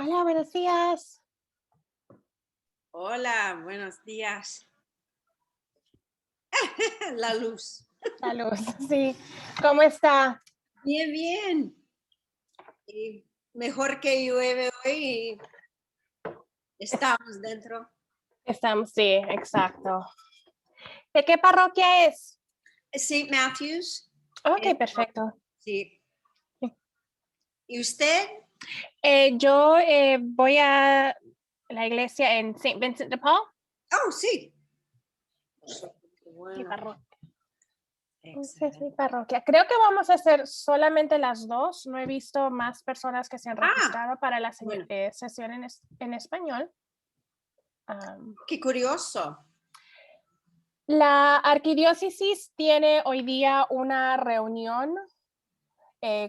Hola, buenos días. Hola, buenos días. La luz. Salud. Sí, ¿cómo está? Bien, bien. Y mejor que llueve hoy y Es- estamos dentro. Estamos, sí, exacto. ¿De qué parroquia es? St. Matthews. Ok, eh, perfecto. sí. ¿Y usted? Yo voy a la iglesia en Saint Vincent de Paul. Oh, sí. Qué Mi bueno. parroquia. Esa es mi Excelente. parroquia. Creo que vamos a hacer solamente las dos. No he visto más personas que se han Ah, registrado para la bueno, sesión en español. Am, qué curioso. la arquidiócesis tiene hoy día una reunión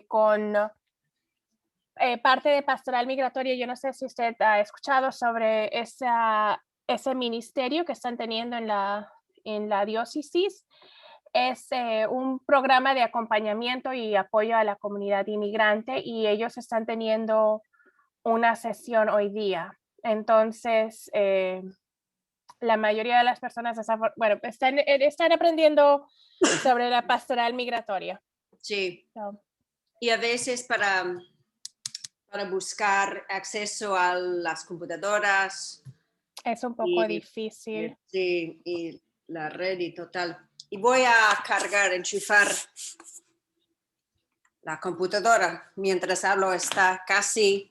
con parte de Pastoral Migratoria. Yo no sé si usted ha escuchado sobre ese ministerio que están teniendo en la diócesis. Es un programa de acompañamiento y apoyo a la comunidad inmigrante y ellos están teniendo una sesión hoy día. Entonces, la mayoría de las personas bueno, están aprendiendo sobre la pastoral migratoria. Sí. So, Y a veces para buscar acceso a las computadoras es un poco y, difícil. sí, y la red y total. Y voy a cargar, enchufar la computadora mientras hablo. Está casi,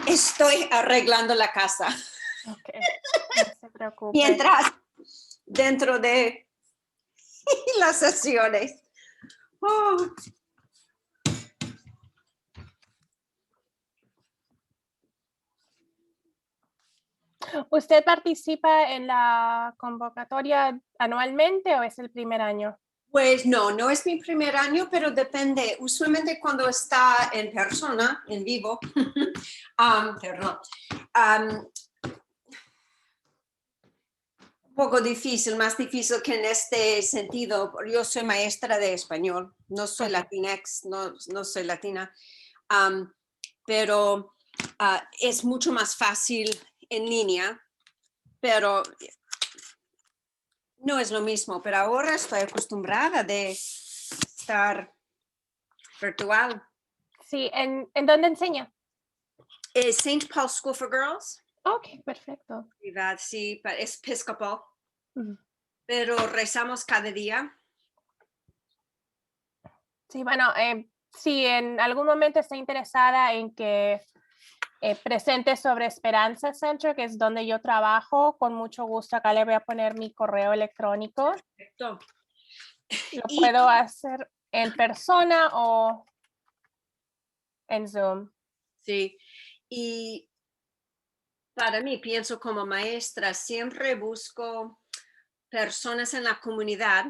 estoy arreglando la casa. Ok, no se preocupe. Mientras, dentro de las sesiones. Oh, ¿Usted participa en la convocatoria anualmente o es el primer año? pues no, no es mi primer año, pero depende. Usualmente cuando está en persona, en vivo, perdón, um, un poco difícil, más difícil que en este sentido. Yo soy maestra de español, no soy Ok. latinex, no soy latina, um, pero es mucho más fácil en línea, pero no es lo mismo. Pero ahora estoy acostumbrada de estar virtual. Sí, ¿en dónde enseña? St. Paul School for Girls, Ok, perfecto. privada, sí, es episcopal, Ujú. pero rezamos cada día. Sí, bueno, si en algún momento está interesada en que presente sobre Esperanza Center, que es donde yo trabajo, con mucho gusto acá le voy a poner mi correo electrónico. Perfecto. Lo Y puedo hacer en persona o en Zoom. sí, y para mí, pienso como maestra, siempre busco personas en la comunidad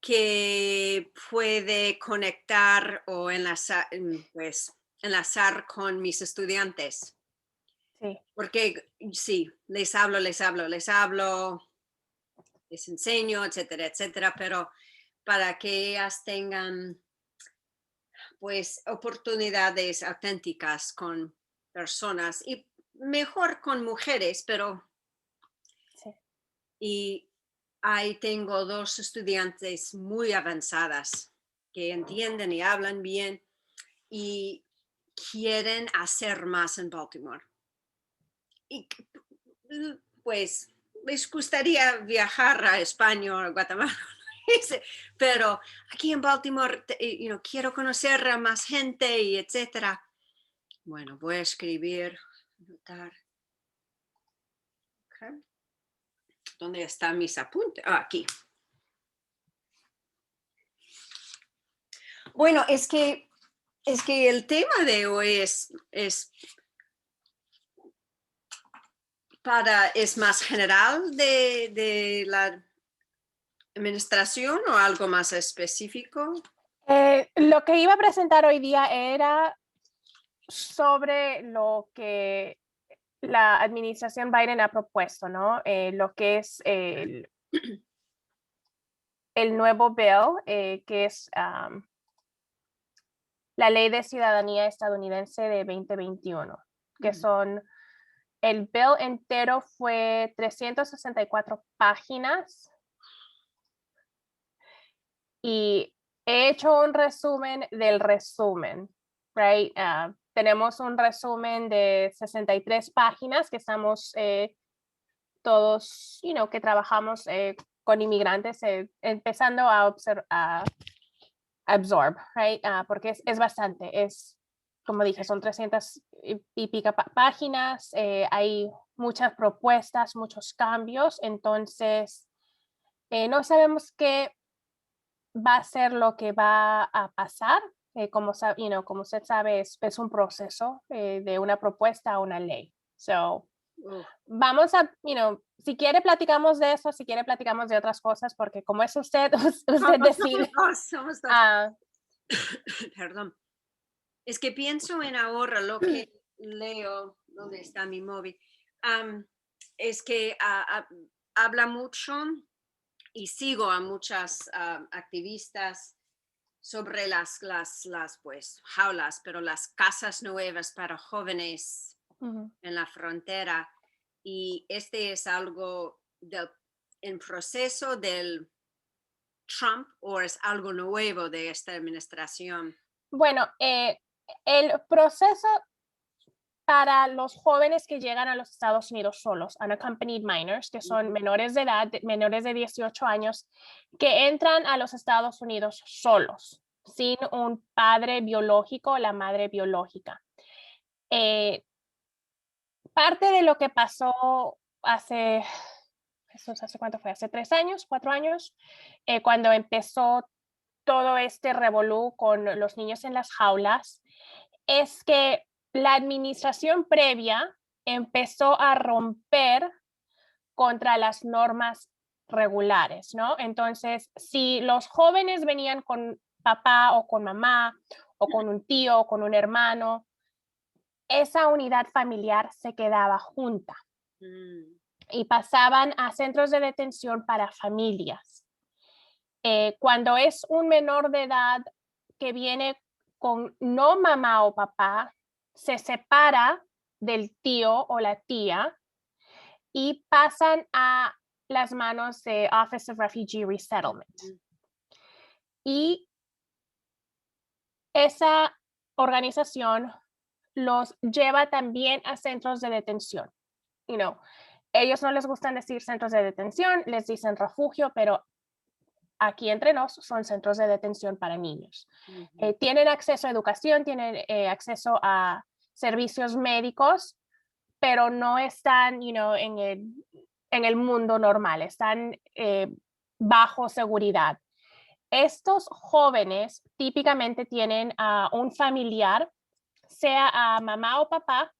que puede conectar o enlazar, pues, enlazar con mis estudiantes. Sí. Porque sí, les enseño, etcétera, etcétera, pero para que ellas tengan pues oportunidades auténticas con personas y mejor con mujeres, pero Sí. y ahí tengo dos estudiantes muy avanzadas que entienden y hablan bien y quieren hacer más en Baltimore. Y pues les gustaría viajar a España o a Guatemala, pero aquí en Baltimore quiero conocer a más gente y etcétera. Bueno, voy a escribir, anotar. Okay. ¿Dónde están mis apuntes? Aquí. Bueno, es que el tema de hoy es más general de la administración o algo más específico. Lo que iba a presentar hoy día era sobre lo que la administración Biden ha propuesto, ¿no? Lo que es el nuevo bill, que es la Ley de Ciudadanía Estadounidense de 2021, que son, el bill entero fue 364 páginas y he hecho un resumen del resumen, right? Tenemos un resumen de 63 páginas que estamos todos, que trabajamos con inmigrantes, empezando a absorb, right? Porque es bastante, como dije, son 300 y pica páginas, hay muchas propuestas, muchos cambios, entonces no sabemos qué va a ser lo que va a pasar. Como usted sabe, es un proceso de una propuesta a una ley. So, vamos a, si quiere platicamos de eso, si quiere platicamos de otras cosas, porque como es usted, usted decide. Somos dos. Perdón. Es que pienso en ahora lo que leo, ¿dónde está mi móvil? Es que habla mucho y sigo a muchas activistas sobre las pues jaulas, pero las casas nuevas para jóvenes en la frontera. Y este es algo en proceso del Trump o es algo nuevo de esta administración. Bueno, el proceso para los jóvenes que llegan a los Estados Unidos solos, unaccompanied minors, que son menores de edad, menores de 18 años, que entran a los Estados Unidos solos, sin un padre biológico o la madre biológica. Parte de lo que pasó ¿hace cuánto fue? ¿Hace 3 años, 4 años? Cuando empezó todo este revolú con los niños en las jaulas, es que la administración previa empezó a romper contra las normas regulares, ¿no? Entonces, si los jóvenes venían con papá o con mamá o con un tío o con un hermano, esa unidad familiar se quedaba junta y pasaban a centros de detención para familias. Cuando es un menor de edad que viene con no mamá o papá, se separa del tío o la tía y pasan a las manos de Office of Refugee Resettlement. Y esa organización los lleva también a centros de detención. Ellos no les gustan decir centros de detención, les dicen refugio, pero aquí entre nos son centros de detención para niños. Tienen acceso a educación, tienen acceso a servicios médicos, pero no están en el mundo normal, están bajo seguridad. Estos jóvenes típicamente tienen a un familiar, sea a mamá o papá,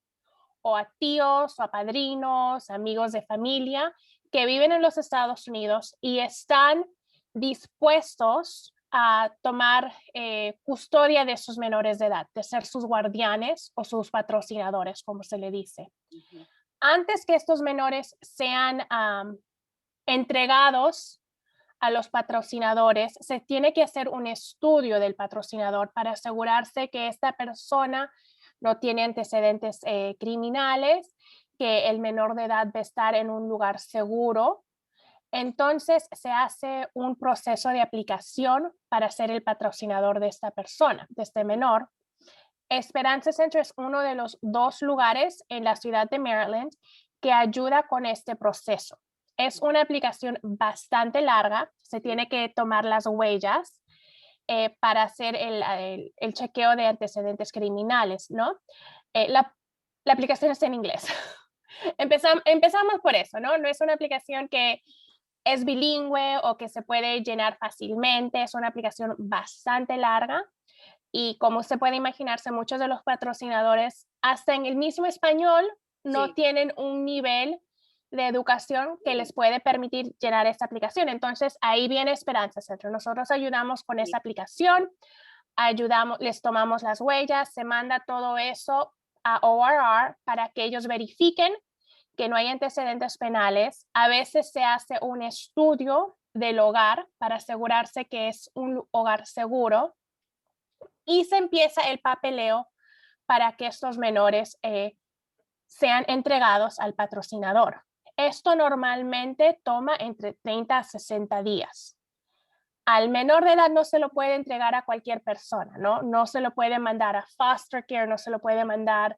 o a tíos, o a padrinos, amigos de familia, que viven en los Estados Unidos y están dispuestos a tomar custodia de sus menores de edad, de ser sus guardianes o sus patrocinadores, como se le dice. Antes que estos menores sean entregados a los patrocinadores, se tiene que hacer un estudio del patrocinador para asegurarse que esta persona no tiene antecedentes criminales, que el menor de edad va a estar en un lugar seguro. Entonces se hace un proceso de aplicación para ser el patrocinador de esta persona, de este menor. Esperanza Center es uno de los 2 lugares en la ciudad de Maryland que ayuda con este proceso. Es una aplicación bastante larga, se tiene que tomar las huellas para hacer el chequeo de antecedentes criminales, ¿no? La aplicación está en inglés. Empezamos por eso, ¿no? No es una aplicación que es bilingüe o que se puede llenar fácilmente, es una aplicación bastante larga y como usted puede imaginarse, muchos de los patrocinadores, hasta en el mismo español, no tienen un nivel de educación que les puede permitir llenar esta aplicación. Entonces, ahí viene Esperanza Center. Nosotros ayudamos con esa aplicación, les tomamos las huellas, se manda todo eso a ORR para que ellos verifiquen que no hay antecedentes penales. A veces se hace un estudio del hogar para asegurarse que es un hogar seguro y se empieza el papeleo para que estos menores sean entregados al patrocinador. Esto normalmente toma entre 30 a 60 días. Al menor de edad no se lo puede entregar a cualquier persona, ¿no? No se lo puede mandar a foster care, no se lo puede mandar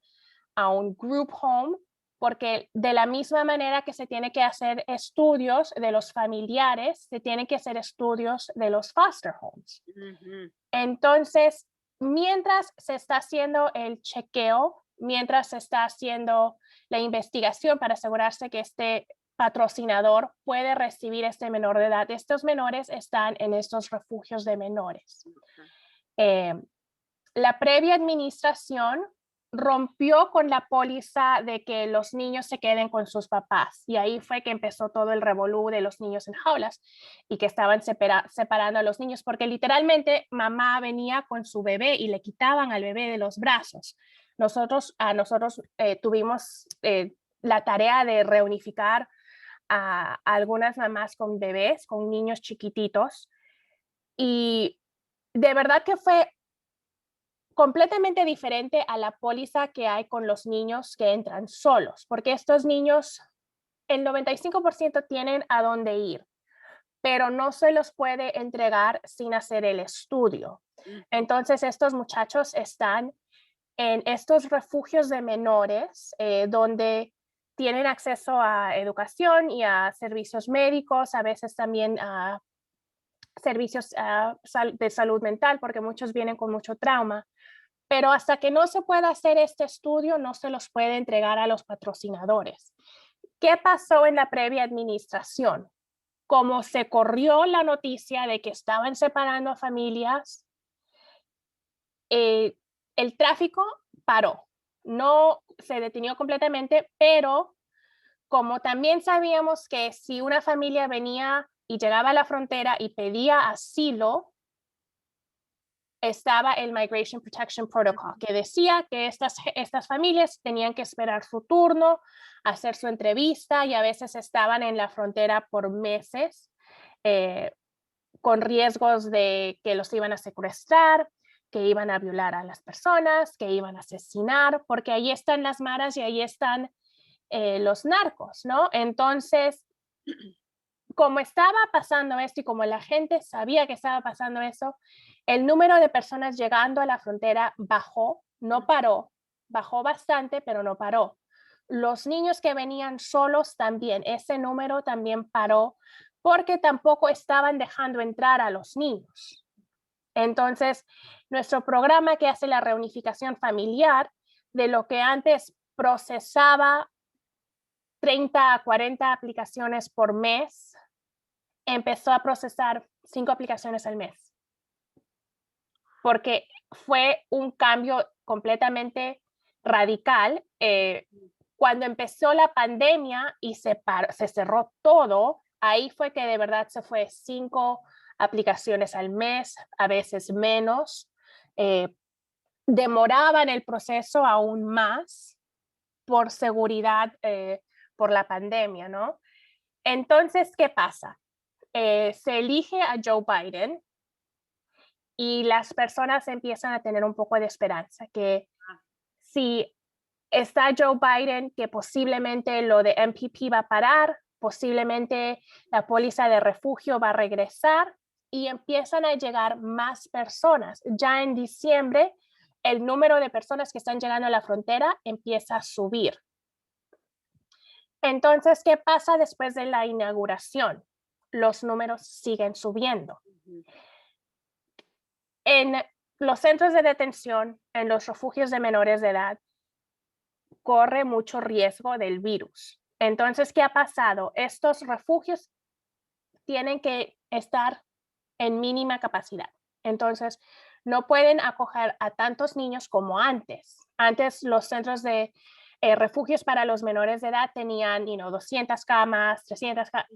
a un group home, porque de la misma manera que se tiene que hacer estudios de los familiares, se tienen que hacer estudios de los foster homes. Entonces, mientras se está haciendo el chequeo, mientras se está haciendo la investigación para asegurarse que este patrocinador puede recibir este menor de edad, estos menores están en estos refugios de menores. La previa administración rompió con la póliza de que los niños se queden con sus papás, y ahí fue que empezó todo el revolú de los niños en jaulas y que estaban separando a los niños, porque literalmente mamá venía con su bebé y le quitaban al bebé de los brazos. Nosotros tuvimos la tarea de reunificar a algunas mamás con bebés, con niños chiquititos, y de verdad que fue completamente diferente a la póliza que hay con los niños que entran solos, porque estos niños, el 95% tienen a dónde ir, pero no se los puede entregar sin hacer el estudio. Entonces, estos muchachos están en estos refugios de menores donde tienen acceso a educación y a servicios médicos, a veces también a servicios de salud mental, porque muchos vienen con mucho trauma. Pero hasta que no se pueda hacer este estudio, no se los puede entregar a los patrocinadores. ¿Qué pasó en la previa administración? Como se corrió la noticia de que estaban separando a familias, el tráfico paró. No se detenió completamente, pero como también sabíamos que si una familia venía y llegaba a la frontera y pedía asilo, estaba el Migration Protection Protocol, que decía que estas familias tenían que esperar su turno, hacer su entrevista, y a veces estaban en la frontera por meses con riesgos de que los iban a secuestrar, que iban a violar a las personas, que iban a asesinar, porque ahí están las maras y ahí están los narcos, ¿no? Entonces, como estaba pasando esto y como la gente sabía que estaba pasando eso, el número de personas llegando a la frontera bajó, no paró, bajó bastante, pero no paró. Los niños que venían solos también, ese número también paró, porque tampoco estaban dejando entrar a los niños. Entonces, nuestro programa que hace la reunificación familiar, de lo que antes procesaba 30 a 40 aplicaciones por mes, empezó a procesar 5 aplicaciones al mes, porque fue un cambio completamente radical. Cuando empezó la pandemia y se cerró todo, ahí fue que de verdad se fue 5 aplicaciones al mes, a veces menos. Demoraban el proceso aún más por seguridad, por la pandemia, ¿no? Entonces, ¿qué pasa? Se elige a Joe Biden y las personas empiezan a tener un poco de esperanza, que si está Joe Biden, que posiblemente lo de MPP va a parar, posiblemente la póliza de refugio va a regresar, y empiezan a llegar más personas. Ya en diciembre, el número de personas que están llegando a la frontera empieza a subir. Entonces, ¿qué pasa después de la inauguración? Los números siguen subiendo. En los centros de detención, en los refugios de menores de edad, corre mucho riesgo del virus. Entonces, ¿qué ha pasado? Estos refugios tienen que estar en mínima capacidad. Entonces, no pueden acoger a tantos niños como antes. Antes los centros de refugios para los menores de edad tenían 200 camas, 300 camas.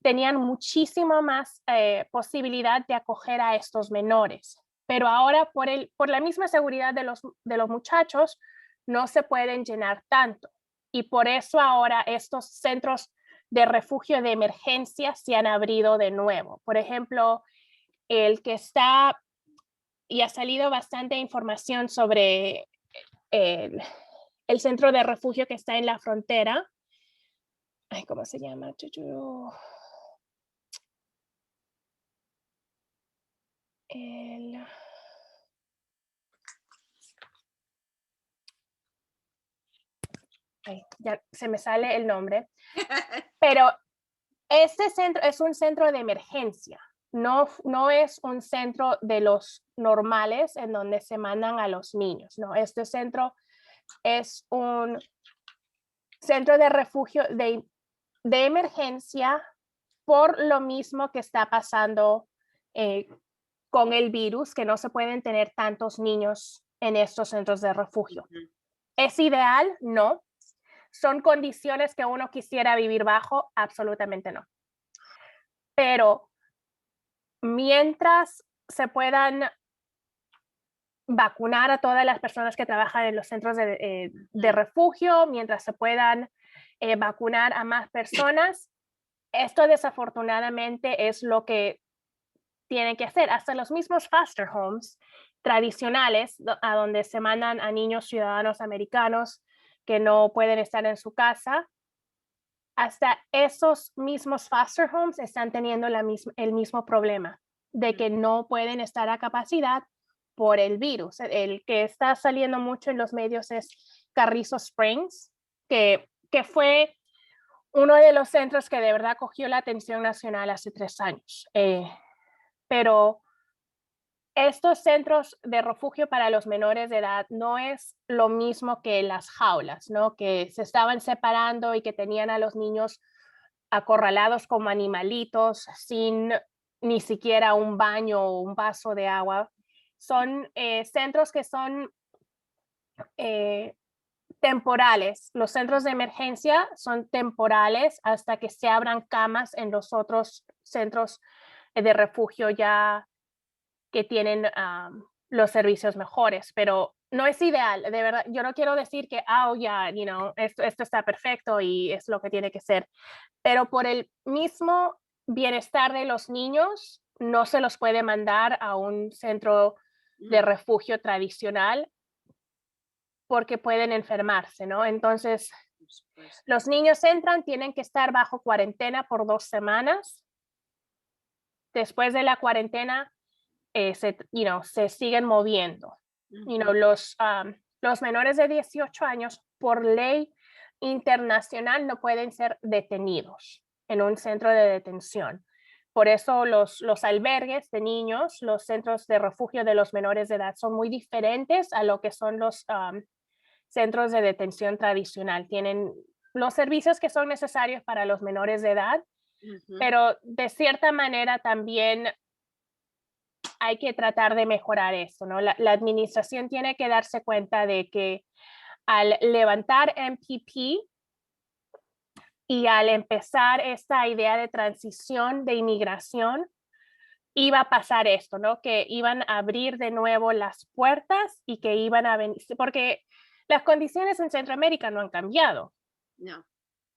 Tenían muchísima más posibilidad de acoger a estos menores. Pero ahora, por la misma seguridad de los muchachos, no se pueden llenar tanto. Y por eso ahora estos centros de refugio de emergencia se han abrido de nuevo. Por ejemplo, el que está y ha salido bastante información sobre el centro de refugio que está en la frontera. Ay, ¿cómo se llama? El... Ay, ya se me sale el nombre, pero este centro es un centro de emergencia, no es un centro de los normales en donde se mandan a los niños, no, este centro es un centro de refugio de emergencia por lo mismo que está pasando con el virus, que no se pueden tener tantos niños en estos centros de refugio. ¿Es ideal? No. ¿Son condiciones que uno quisiera vivir bajo? Absolutamente no. Pero mientras se puedan vacunar a todas las personas que trabajan en los centros de refugio, mientras se puedan vacunar a más personas, esto desafortunadamente es lo que tienen que hacer. Hasta los mismos foster homes tradicionales, a donde se mandan a niños ciudadanos americanos que no pueden estar en su casa, hasta esos mismos foster homes están teniendo el mismo problema de que no pueden estar a capacidad por el virus. El que está saliendo mucho en los medios es Carrizo Springs, que fue uno de los centros que de verdad cogió la atención nacional hace 3 años. Pero estos centros de refugio para los menores de edad no es lo mismo que las jaulas, ¿no? Que se estaban separando y que tenían a los niños acorralados como animalitos sin ni siquiera un baño o un vaso de agua. Son centros que son temporales. Los centros de emergencia son temporales hasta que se abran camas en los otros centros de refugio ya que tienen los servicios mejores, pero no es ideal, de verdad. Yo no quiero decir que, esto está perfecto y es lo que tiene que ser, pero por el mismo bienestar de los niños, no se los puede mandar a un centro de refugio tradicional porque pueden enfermarse, ¿no? Entonces, los niños entran, tienen que estar bajo cuarentena por 2 semanas. Después de la cuarentena, se siguen moviendo. Los menores de 18 años, por ley internacional, no pueden ser detenidos en un centro de detención. Por eso los albergues de niños, los centros de refugio de los menores de edad son muy diferentes a lo que son los centros de detención tradicional. Tienen los servicios que son necesarios para los menores de edad, pero de cierta manera también hay que tratar de mejorar eso, ¿no? La administración tiene que darse cuenta de que al levantar MPP y al empezar esta idea de transición de inmigración, iba a pasar esto, ¿no? Que iban a abrir de nuevo las puertas y que iban a venir, porque las condiciones en Centroamérica no han cambiado. No.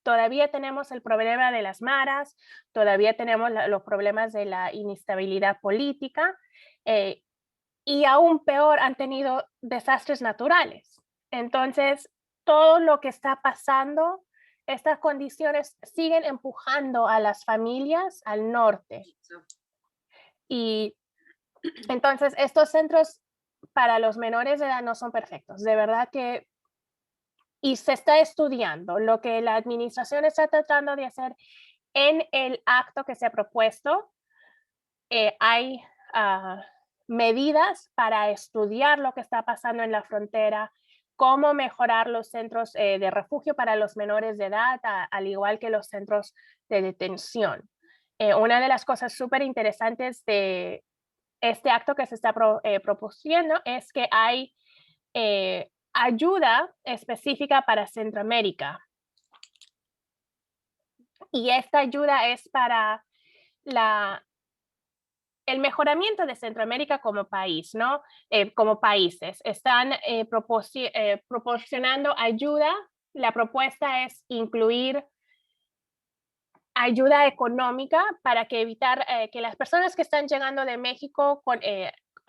Todavía tenemos el problema de las maras, todavía tenemos los problemas de la inestabilidad política, y aún peor, han tenido desastres naturales. Entonces, todo lo que está pasando, estas condiciones siguen empujando a las familias al norte. Y entonces, estos centros para los menores de edad no son perfectos. De verdad que, y se está estudiando. Lo que la administración está tratando de hacer en el acto que se ha propuesto, hay medidas para estudiar lo que está pasando en la frontera, cómo mejorar los centros de refugio para los menores de edad, al igual que los centros de detención. Una de las cosas súper interesantes de este acto que se está proponiendo es que hay ayuda específica para Centroamérica. Y esta ayuda es para el mejoramiento de Centroamérica como país, ¿no? Como países. Están proporcionando ayuda. La propuesta es incluir ayuda económica para que evitar que las personas que están llegando de México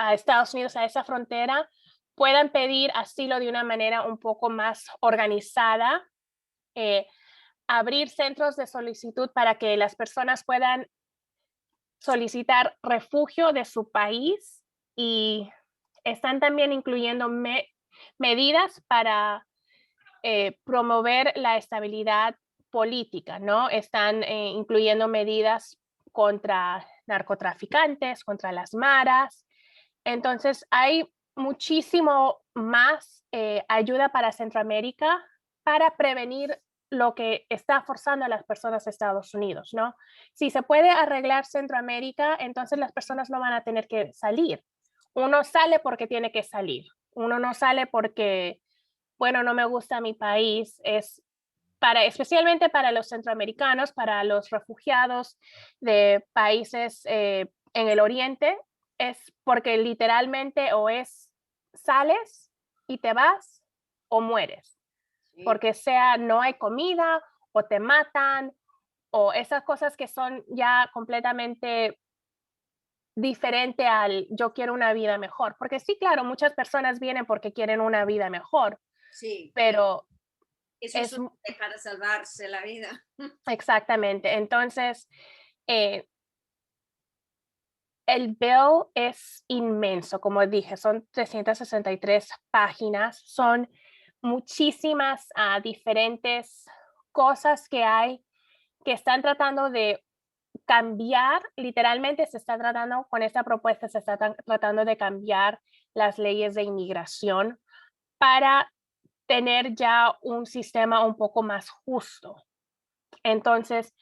a Estados Unidos, a esa frontera, puedan pedir asilo de una manera un poco más organizada, abrir centros de solicitud para que las personas puedan solicitar refugio de su país, y están también incluyendo medidas para promover la estabilidad política, ¿no? Están incluyendo medidas contra narcotraficantes, contra las maras. Entonces, hay muchísimo más ayuda para Centroamérica para prevenir lo que está forzando a las personas a Estados Unidos, ¿no? Si se puede arreglar Centroamérica, entonces las personas no van a tener que salir. Uno sale porque tiene que salir. Uno no sale porque, bueno, no me gusta mi país. Es especialmente para los centroamericanos, para los refugiados de países en el oriente, es porque literalmente o sales y te vas o mueres, Sí, porque no hay comida o te matan o esas cosas que son ya completamente diferente al yo quiero una vida mejor, porque sí, claro, muchas personas vienen porque quieren una vida mejor, sí, pero eso es es para salvarse la vida. exactamente. Entonces, eh, el bill es inmenso, como dije, son 363 páginas, son muchísimas diferentes cosas que hay que están tratando de cambiar, literalmente se está tratando, con esta propuesta se está tratando de cambiar las leyes de inmigración para tener ya un sistema un poco más justo. Entonces,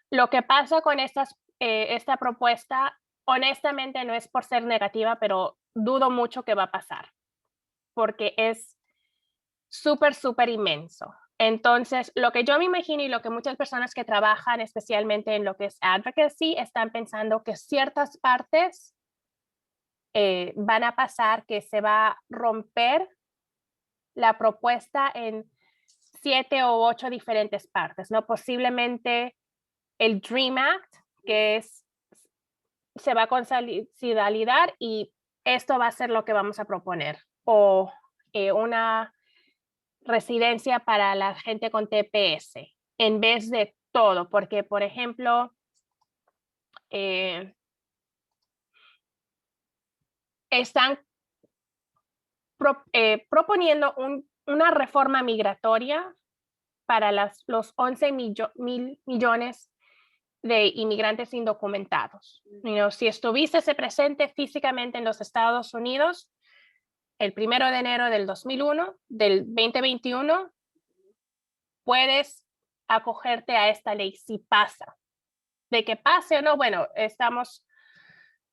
lo que pasa con esta propuesta, honestamente no es por ser negativa, pero dudo mucho que va a pasar, porque es súper, súper inmenso. Entonces, lo que yo me imagino y lo que muchas personas que trabajan especialmente en lo que es advocacy están pensando que ciertas partes van a pasar, que se va a romper la propuesta en 7 o 8 diferentes partes, ¿no? Posiblemente el Dream Act, que se va a consolidar y esto va a ser lo que vamos a proponer. O una residencia para la gente con TPS en vez de todo, porque, por ejemplo, eh, están proponiendo una reforma migratoria para los 11 mil millones de inmigrantes indocumentados. Si estuviese presente físicamente en los Estados Unidos el 1 de enero del 2021, puedes acogerte a esta ley si pasa. De que pase o no, bueno, estamos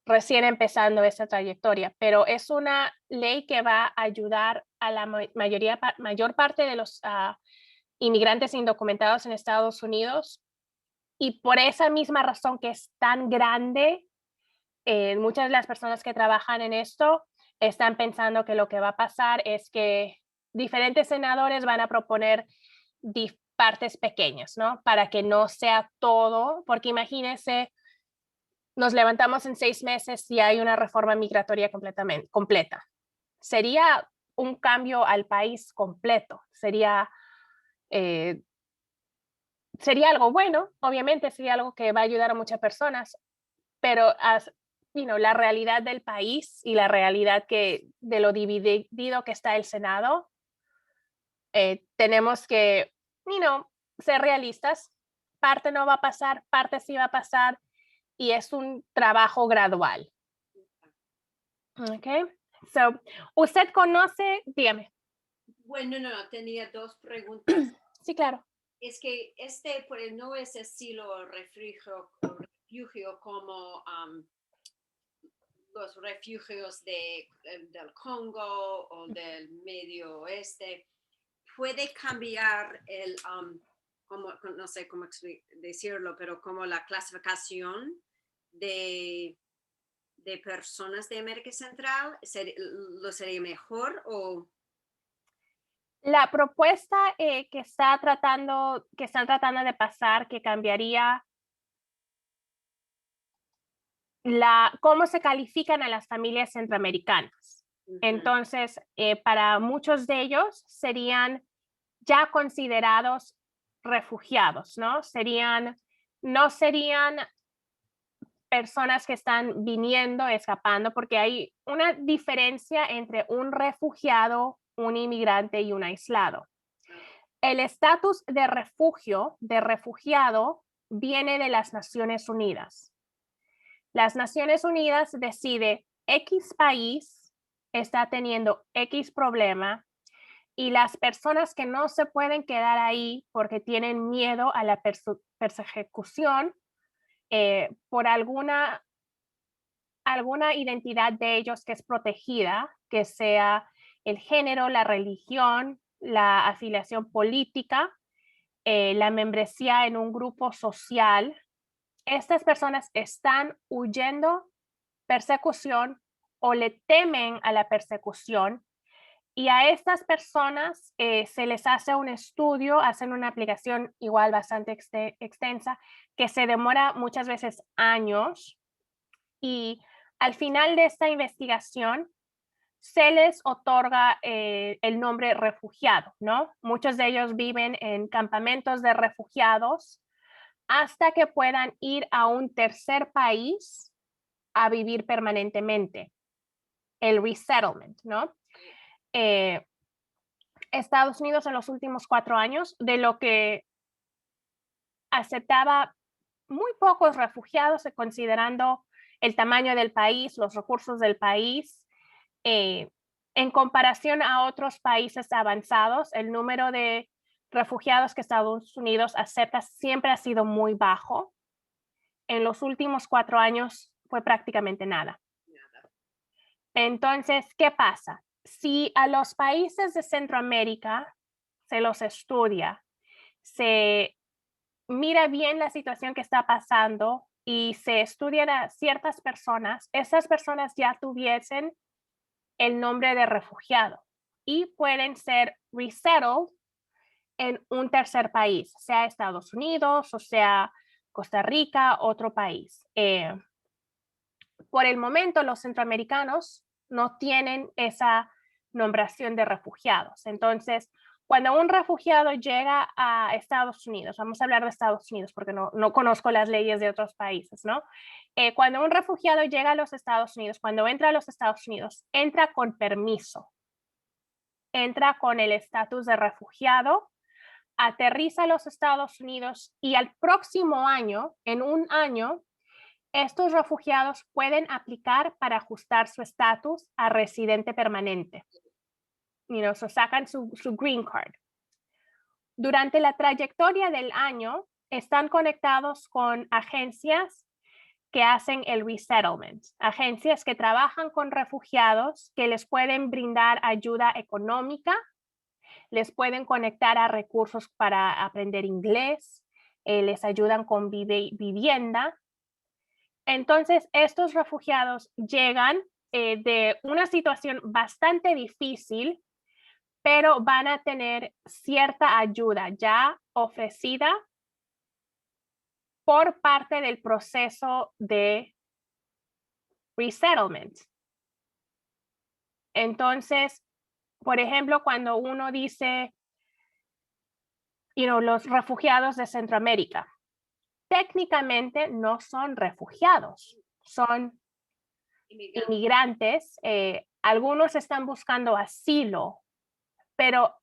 recién empezando esta trayectoria, pero es una ley que va a ayudar a la mayor parte de los inmigrantes indocumentados en Estados Unidos, y por esa misma razón que es tan grande, muchas de las personas que trabajan en esto están pensando que lo que va a pasar es que diferentes senadores van a proponer partes pequeñas, ¿no? Para que no sea todo, porque imagínense, nos levantamos en 6 meses y hay una reforma migratoria completa. Sería un cambio al país completo, eh, sería algo bueno, obviamente sería algo que va a ayudar a muchas personas, pero la realidad del país y la realidad de lo dividido que está el Senado, tenemos que, ser realistas. Parte no va a pasar, parte sí va a pasar, y es un trabajo gradual. Ok, so, usted conoce, dígame. Bueno, no, tenía dos preguntas. Sí, claro. Es que pues, no es asilo o refugio como los refugios del Congo o del Medio Oeste. Puede cambiar no sé cómo decirlo, pero como la clasificación de, de personas de América Central, ¿lo sería mejor o...? La propuesta que están tratando de pasar, que cambiaría cómo se califican a las familias centroamericanas. Entonces, para muchos de ellos serían ya considerados refugiados, ¿no? No serían personas que están viniendo, escapando, porque hay una diferencia entre un refugiado, un inmigrante y un aislado. El estatus de refugiado, viene de las Naciones Unidas. Las Naciones Unidas decide X país está teniendo X problema y las personas que no se pueden quedar ahí porque tienen miedo a la persecución por alguna identidad de ellos que es protegida, que sea el género, la religión, la afiliación política, la membresía en un grupo social. Estas personas están huyendo persecución o le temen a la persecución y a estas personas se les hace un estudio, hacen una aplicación igual bastante extensa que se demora muchas veces años y al final de esta investigación se les otorga el nombre refugiado, ¿no? Muchos de ellos viven en campamentos de refugiados hasta que puedan ir a un tercer país a vivir permanentemente, el resettlement, ¿no? Estados Unidos en los últimos 4 años, de lo que aceptaba muy pocos refugiados, considerando el tamaño del país, los recursos del país, en comparación a otros países avanzados, el número de refugiados que Estados Unidos acepta siempre ha sido muy bajo. En los últimos 4 años fue prácticamente nada. Entonces, ¿qué pasa? Si a los países de Centroamérica se los estudia, se mira bien la situación que está pasando y se estudian a ciertas personas, esas personas ya tuviesen el nombre de refugiado y pueden ser resettled en un tercer país, sea Estados Unidos o sea Costa Rica, otro país. Por el momento, los centroamericanos no tienen esa nombración de refugiados. Entonces, cuando un refugiado llega a Estados Unidos, vamos a hablar de Estados Unidos porque no conozco las leyes de otros países, ¿no? Cuando un refugiado llega a los Estados Unidos, cuando entra a los Estados Unidos, entra con permiso, entra con el estatus de refugiado, aterriza a los Estados Unidos y al próximo año, en un año, estos refugiados pueden aplicar para ajustar su estatus a residente permanente. So sacan su green card. Durante la trayectoria del año, están conectados con agencias que hacen el resettlement, agencias que trabajan con refugiados, que les pueden brindar ayuda económica, les pueden conectar a recursos para aprender inglés, les ayudan con vivienda. Entonces, estos refugiados llegan de una situación bastante difícil, pero van a tener cierta ayuda ya ofrecida por parte del proceso de resettlement. Entonces, por ejemplo, cuando uno dice, los refugiados de Centroamérica, técnicamente no son refugiados, son inmigrantes. Algunos están buscando asilo, pero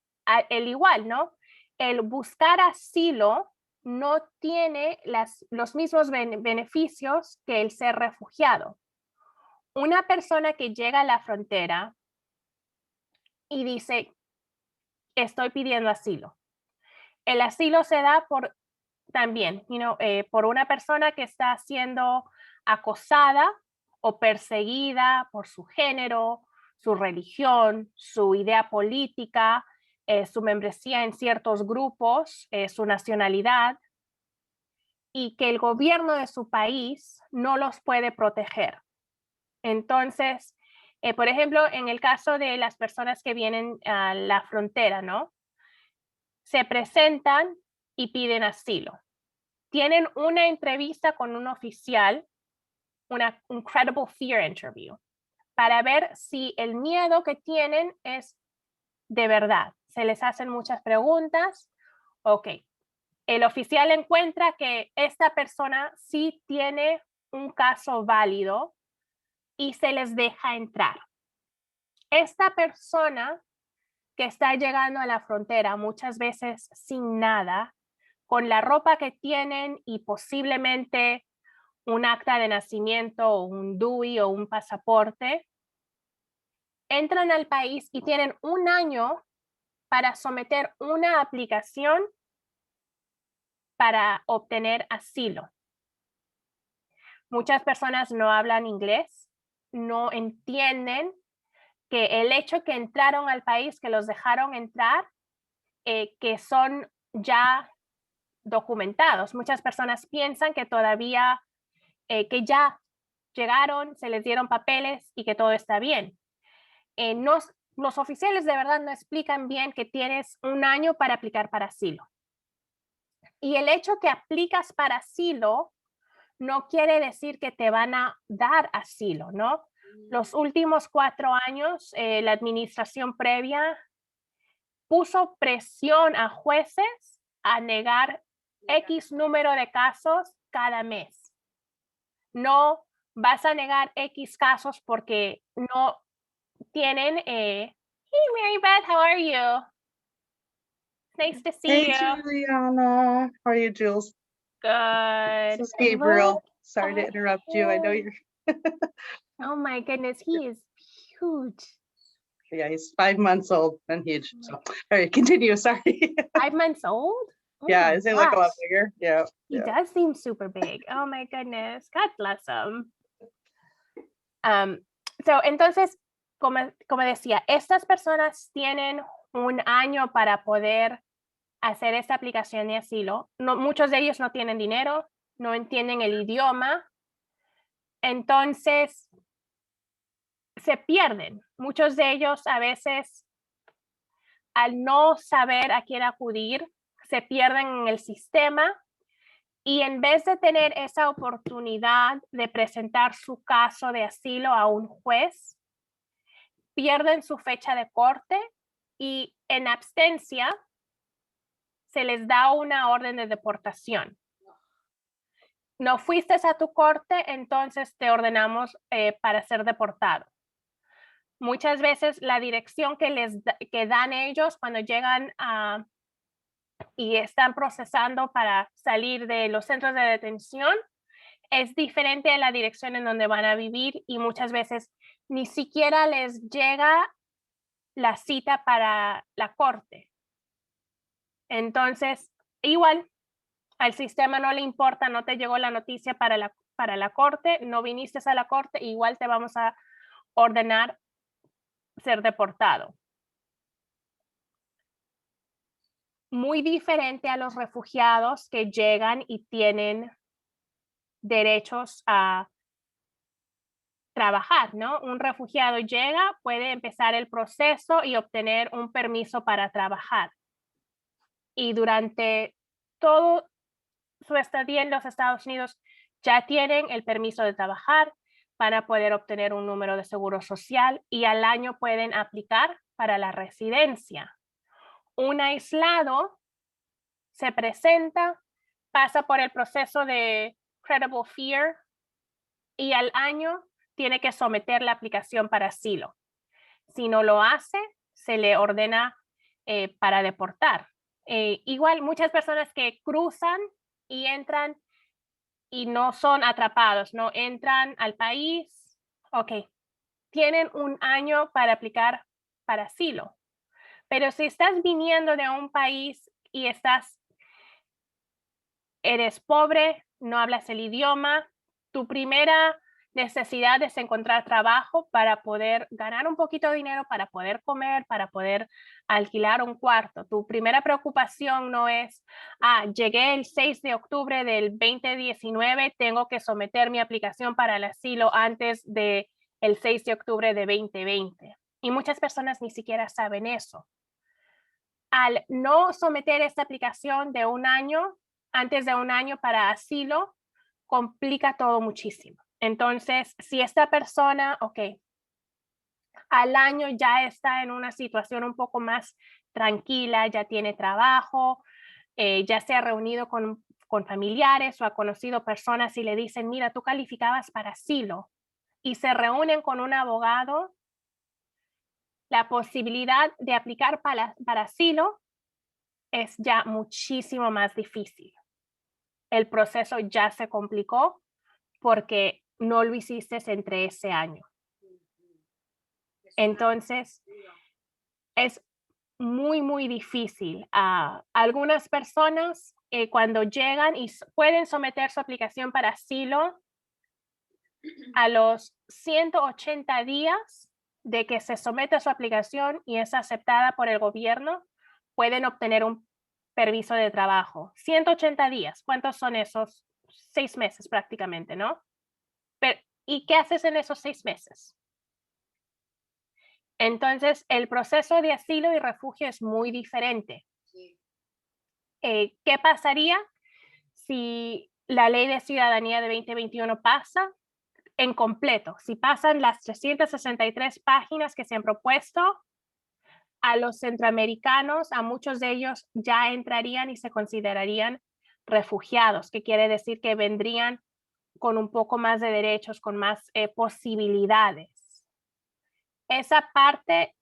el igual, ¿no? El buscar asilo no tiene los mismos beneficios que el ser refugiado. Una persona que llega a la frontera y dice, estoy pidiendo asilo. El asilo se da también, por una persona que está siendo acosada o perseguida por su género, su religión, su idea política, su membresía en ciertos grupos, su nacionalidad, y que el gobierno de su país no los puede proteger. Entonces, por ejemplo, en el caso de las personas que vienen a la frontera, ¿no? Se presentan y piden asilo. Tienen una entrevista con un oficial un credible fear interview para ver si el miedo que tienen es de verdad. Se les hacen muchas preguntas. Ok, el oficial encuentra que esta persona sí tiene un caso válido y se les deja entrar. Esta persona que está llegando a la frontera muchas veces sin nada, con la ropa que tienen y posiblemente un acta de nacimiento o un DUI o un pasaporte, entran al país y tienen un año para someter una aplicación para obtener asilo. Muchas personas no hablan inglés, no entienden que el hecho que entraron al país, que los dejaron entrar, que son ya documentados. Muchas personas piensan que todavía, que ya llegaron, se les dieron papeles y que todo está bien. Los oficiales de verdad no explican bien que tienes un año para aplicar para asilo. Y el hecho que aplicas para asilo no quiere decir que te van a dar asilo, ¿no? Los últimos 4 años, la administración previa puso presión a jueces a negar X número de casos cada mes. No vas a negar X casos porque no tienen. Hey, Mary Beth, how are you? Nice to see Hey, you. Juliana. How are you, Jules? Good. This is Gabriel. Look Sorry to at interrupt you. I know him. you're, Oh my goodness, he is huge. yeah, he's 5 months old and huge. So, all right, continue. Sorry. 5 months old? Oh Yeah, my is he like a lot gosh. bigger? Yeah. He Yeah. does seem super big. Oh my goodness. God bless him. Entonces, como decía, estas personas tienen un año para poder hacer esta aplicación de asilo. Muchos de ellos no tienen dinero, no entienden el idioma, entonces se pierden. Muchos de ellos a veces, al no saber a quién acudir, se pierden en el sistema y en vez de tener esa oportunidad de presentar su caso de asilo a un juez, pierden su fecha de corte y en abstencia se les da una orden de deportación. No fuiste a tu corte, entonces te ordenamos para ser deportado. Muchas veces la dirección que dan ellos cuando llegan y están procesando para salir de los centros de detención es diferente a la dirección en donde van a vivir y muchas veces ni siquiera les llega la cita para la corte. Entonces, igual, al sistema no le importa, no te llegó la noticia para la corte, no viniste a la corte, igual te vamos a ordenar ser deportado. Muy diferente a los refugiados que llegan y tienen derechos a trabajar, ¿no? Un refugiado llega, puede empezar el proceso y obtener un permiso para trabajar. Y durante todo su estadía en los Estados Unidos ya tienen el permiso de trabajar para poder obtener un número de seguro social y al año pueden aplicar para la residencia. Un aislado se presenta, pasa por el proceso de credible fear y al año tiene que someter la aplicación para asilo. Si no lo hace, se le ordena para deportar. Igual muchas personas que cruzan y entran y no son atrapados, no entran al país, ok, tienen un año para aplicar para asilo. Pero si estás viniendo de un país y eres pobre, no hablas el idioma, tu primera necesidad es encontrar trabajo para poder ganar un poquito de dinero, para poder comer, para poder alquilar un cuarto. Tu primera preocupación no es, llegué el 6 de octubre del 2019, tengo que someter mi aplicación para el asilo antes del 6 de octubre de 2020. Y muchas personas ni siquiera saben eso. Al no someter esta aplicación de un año, antes de un año para asilo, complica todo muchísimo. Entonces, si esta persona, ok, al año ya está en una situación un poco más tranquila, ya tiene trabajo, ya se ha reunido con familiares o ha conocido personas y le dicen, mira, tú calificabas para asilo, y se reúnen con un abogado, la posibilidad de aplicar para asilo es ya muchísimo más difícil. El proceso ya se complicó porque no lo hiciste entre ese año. Entonces, es muy, muy difícil. Algunas personas cuando llegan y pueden someter su aplicación para asilo a los 180 días de que se somete su aplicación y es aceptada por el gobierno, pueden obtener un permiso de trabajo. 180 días, ¿cuántos son esos? 6 meses prácticamente, ¿no? Pero, ¿y qué haces en esos 6 meses? Entonces, el proceso de asilo y refugio es muy diferente. Sí. ¿Qué pasaría si la ley de ciudadanía de 2021 pasa en completo? Si pasan las 363 páginas que se han propuesto, a los centroamericanos, a muchos de ellos ya entrarían y se considerarían refugiados, que quiere decir que vendrían con un poco más de derechos, con más posibilidades. Esa parte,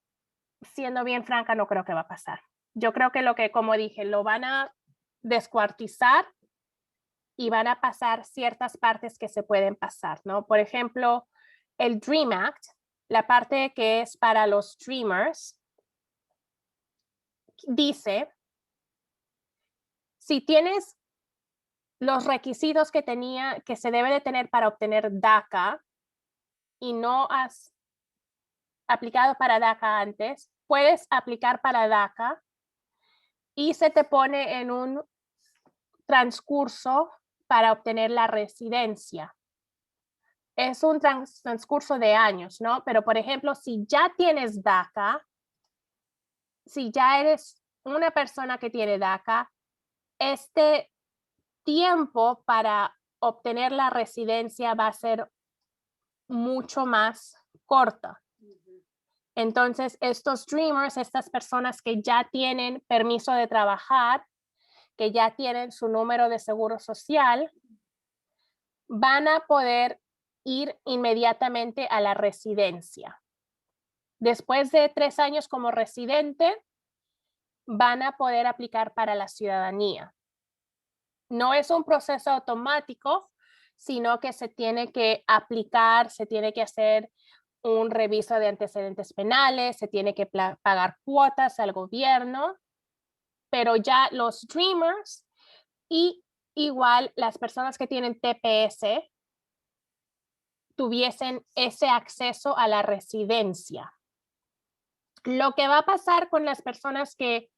siendo bien franca, no creo que va a pasar. Yo creo que lo que, como dije, lo van a descuartizar y van a pasar ciertas partes que se pueden pasar, ¿no? Por ejemplo, el DREAM Act, la parte que es para los Dreamers, dice, si tienes los requisitos que se debe de tener para obtener DACA y no has aplicado para DACA antes, puedes aplicar para DACA y se te pone en un transcurso para obtener la residencia. Es un transcurso de años, ¿no? Pero, por ejemplo, si ya tienes DACA, si ya eres una persona que tiene DACA, este tiempo para obtener la residencia va a ser mucho más corta. Entonces, estos Dreamers, estas personas que ya tienen permiso de trabajar, que ya tienen su número de seguro social, van a poder ir inmediatamente a la residencia. Después de 3 años como residente, van a poder aplicar para la ciudadanía. No es un proceso automático, sino que se tiene que aplicar, se tiene que hacer un reviso de antecedentes penales, se tiene que pagar cuotas al gobierno, pero ya los Dreamers y igual las personas que tienen TPS tuviesen ese acceso a la residencia. Lo que va a pasar con las personas que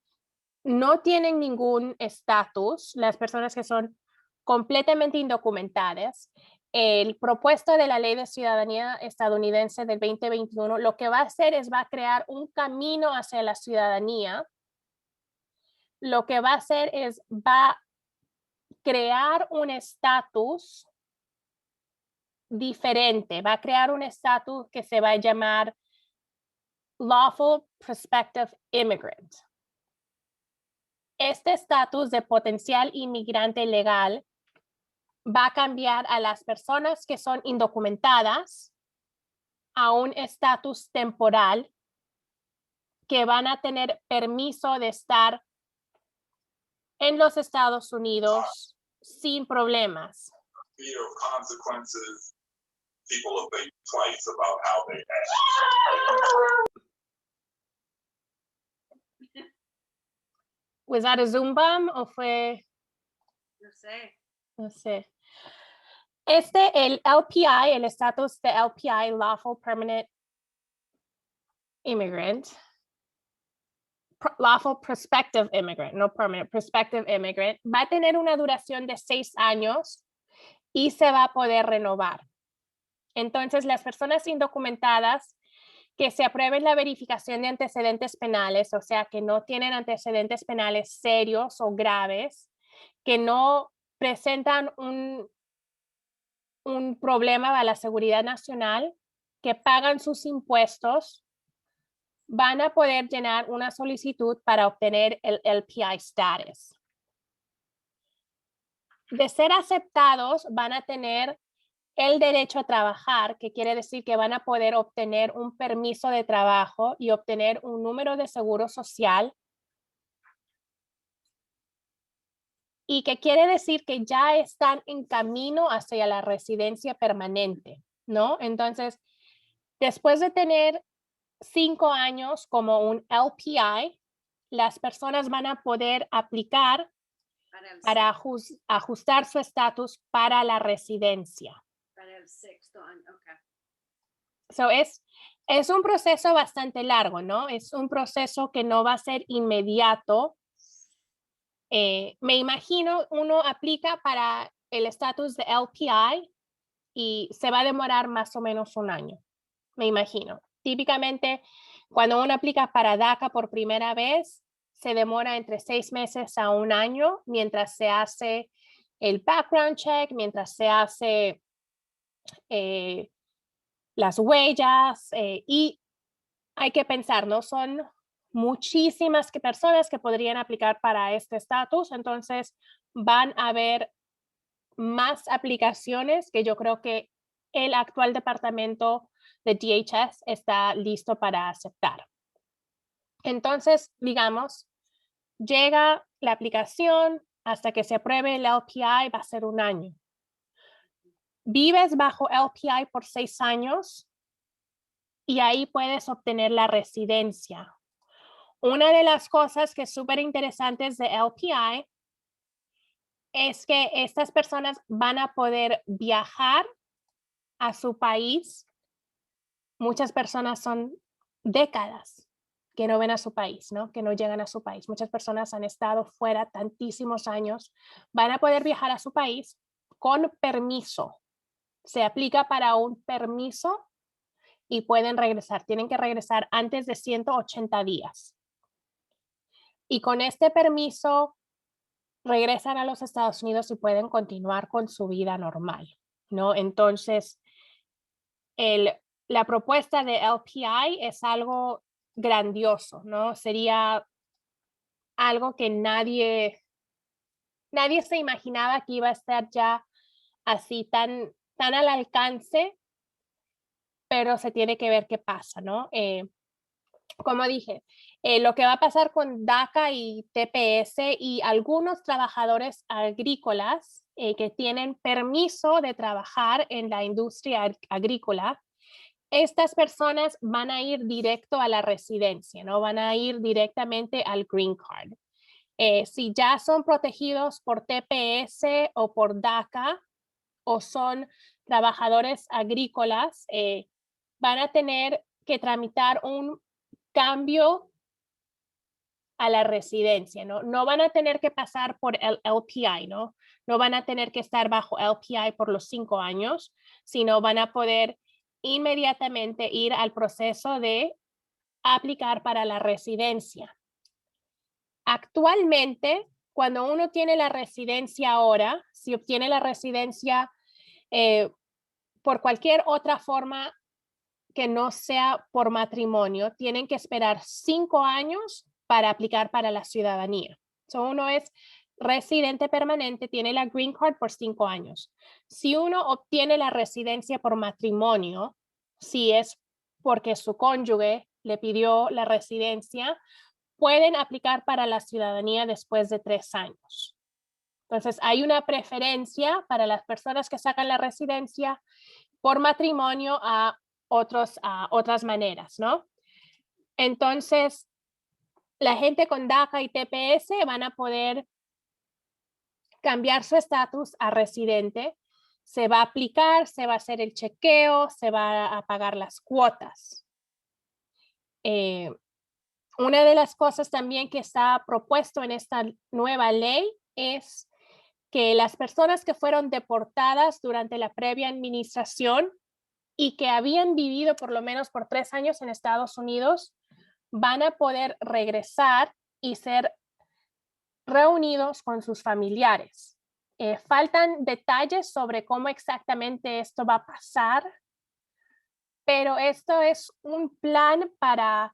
no tienen ningún estatus, las personas que son completamente indocumentadas, el propuesto de la Ley de Ciudadanía estadounidense del 2021 lo que va a hacer es va a crear un camino hacia la ciudadanía. Lo que va a hacer es va a crear un estatus diferente, va a crear un estatus que se va a llamar Lawful Prospective Immigrant. Este estatus de potencial inmigrante legal va a cambiar a las personas que son indocumentadas a un estatus temporal que van a tener permiso de estar en los Estados Unidos sin problemas. ¿Was that a Zoom bomb o fue? No sé. No sé. El LPI, el estatus de LPI, Lawful Permanent Immigrant, Lawful Prospective Immigrant, no Permanent, Prospective Immigrant, va a tener una duración de 6 años y se va a poder renovar. Entonces, las personas indocumentadas que se aprueben la verificación de antecedentes penales, o sea, que no tienen antecedentes penales serios o graves, que no presentan un problema para la seguridad nacional, que pagan sus impuestos, van a poder llenar una solicitud para obtener el LPI status. De ser aceptados, van a tener el derecho a trabajar, que quiere decir que van a poder obtener un permiso de trabajo y obtener un número de seguro social. Y que quiere decir que ya están en camino hacia la residencia permanente, ¿no? Entonces, después de tener 5 años como un LPI, las personas van a poder aplicar para ajustar su estatus para la residencia. Para el 6º año, okay. So es un proceso bastante largo, ¿no? Es un proceso que no va a ser inmediato. Me imagino uno aplica para el estatus de LPI y se va a demorar más o menos un año, me imagino. Típicamente, cuando uno aplica para DACA por primera vez, se demora entre 6 meses a un año mientras se hace el background check, mientras se hace las huellas y hay que pensar, ¿no? Son muchísimas personas que podrían aplicar para este estatus, entonces van a haber más aplicaciones que yo creo que el actual departamento de DHS está listo para aceptar. Entonces, digamos, llega la aplicación hasta que se apruebe el LPI, va a ser un año. Vives bajo LPI por 6 años y ahí puedes obtener la residencia. Una de las cosas que es súper interesantes de LPI es que estas personas van a poder viajar a su país. Muchas personas son décadas que no ven a su país, ¿no? Que no llegan a su país. Muchas personas han estado fuera tantísimos años. Van a poder viajar a su país con permiso. Se aplica para un permiso y pueden regresar. Tienen que regresar antes de 180 días. Y con este permiso regresan a los Estados Unidos y pueden continuar con su vida normal, ¿no? Entonces, la propuesta de LPI es algo grandioso, ¿no? Sería algo que nadie se imaginaba que iba a estar ya así tan al alcance, pero se tiene que ver qué pasa, ¿no? Como dije, lo que va a pasar con DACA y TPS y algunos trabajadores agrícolas que tienen permiso de trabajar en la industria agrícola, estas personas van a ir directo a la residencia, ¿no? Van a ir directamente al Green Card. Si ya son protegidos por TPS o por DACA o son trabajadores agrícolas, van a tener que tramitar un cambio a la residencia, ¿no? No van a tener que pasar por el LPI, ¿no? No van a tener que estar bajo LPI por los 5 años, sino van a poder inmediatamente ir al proceso de aplicar para la residencia. Actualmente, cuando uno tiene la residencia ahora, si obtiene la residencia por cualquier otra forma que no sea por matrimonio, tienen que esperar 5 años para aplicar para la ciudadanía. Uno es residente permanente, tiene la Green Card por 5 años. Si uno obtiene la residencia por matrimonio, si es porque su cónyuge le pidió la residencia, pueden aplicar para la ciudadanía después de 3 años. Entonces, hay una preferencia para las personas que sacan la residencia por matrimonio a otras maneras, ¿no? Entonces, la gente con DACA y TPS van a poder cambiar su estatus a residente. Se va a aplicar, se va a hacer el chequeo, se va a pagar las cuotas. Una de las cosas también que está propuesto en esta nueva ley es que las personas que fueron deportadas durante la previa administración y que habían vivido por lo menos por 3 años en Estados Unidos van a poder regresar y ser reunidos con sus familiares. Faltan detalles sobre cómo exactamente esto va a pasar, pero esto es un plan para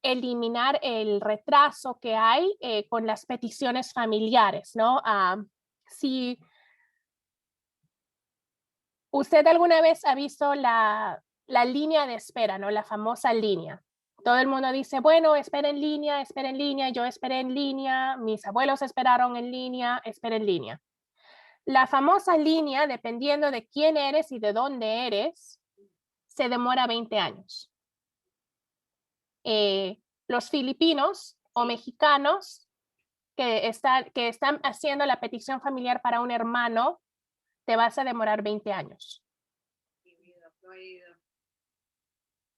eliminar el retraso que hay con las peticiones familiares, ¿no? Si usted alguna vez ha visto la línea de espera, ¿no? La famosa línea. Todo el mundo dice, bueno, espera en línea, yo esperé en línea, mis abuelos esperaron en línea, espera en línea. La famosa línea, dependiendo de quién eres y de dónde eres, se demora 20 años. Los filipinos o mexicanos que están haciendo la petición familiar para un hermano, te vas a demorar 20 años.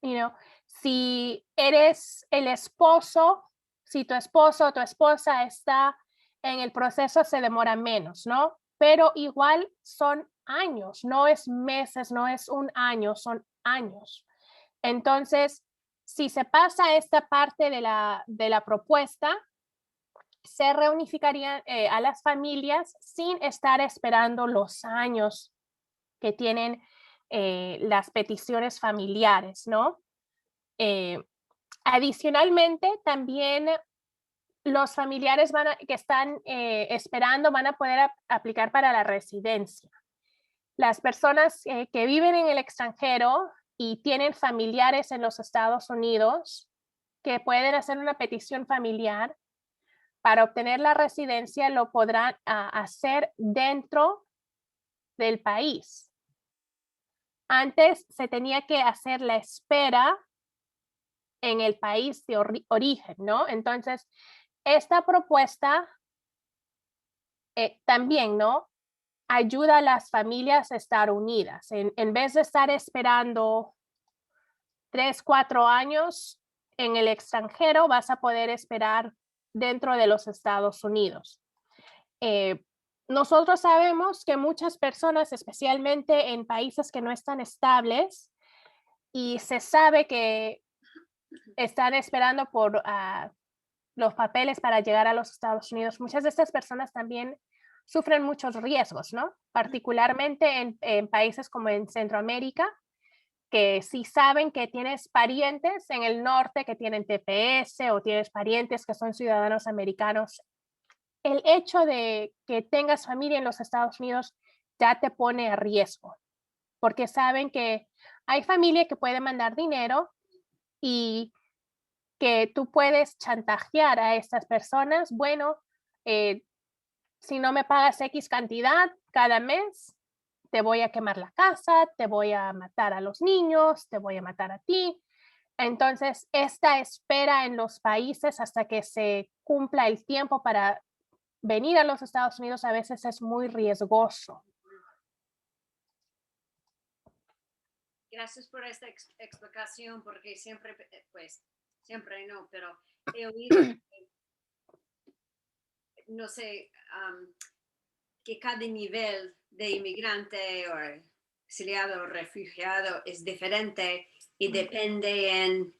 You know, si eres el esposo, si tu esposo o tu esposa está en el proceso, se demora menos, ¿no? Pero igual son años, no es meses, no es un año, son años. Entonces, si se pasa esta parte de la propuesta, se reunificarían a las familias sin estar esperando los años que tienen las peticiones familiares, ¿no? Adicionalmente, también los familiares que están esperando van a poder aplicar para la residencia. Las personas que viven en el extranjero y tienen familiares en los Estados Unidos que pueden hacer una petición familiar para obtener la residencia, lo podrán hacer dentro del país. Antes se tenía que hacer la espera en el país de origen, ¿no? Entonces, esta propuesta también, ¿no? Ayuda a las familias a estar unidas. En vez de estar esperando 3, 4 años en el extranjero, vas a poder esperar dentro de los Estados Unidos. Nosotros sabemos que muchas personas, especialmente en países que no están estables, y se sabe que están esperando por los papeles para llegar a los Estados Unidos, muchas de estas personas también sufren muchos riesgos, ¿no? Particularmente en países como en Centroamérica, que si saben que tienes parientes en el norte que tienen TPS o tienes parientes que son ciudadanos americanos, el hecho de que tengas familia en los Estados Unidos ya te pone a riesgo, porque saben que hay familia que puede mandar dinero y que tú puedes chantajear a estas personas. Bueno, si no me pagas X cantidad cada mes, te voy a quemar la casa, te voy a matar a los niños, te voy a matar a ti. Entonces, esta espera en los países hasta que se cumpla el tiempo para venir a los Estados Unidos a veces es muy riesgoso. Gracias por esta explicación, porque siempre, pues, siempre no, pero he oído, no sé, que cada nivel de inmigrante o exiliado o refugiado es diferente y depende en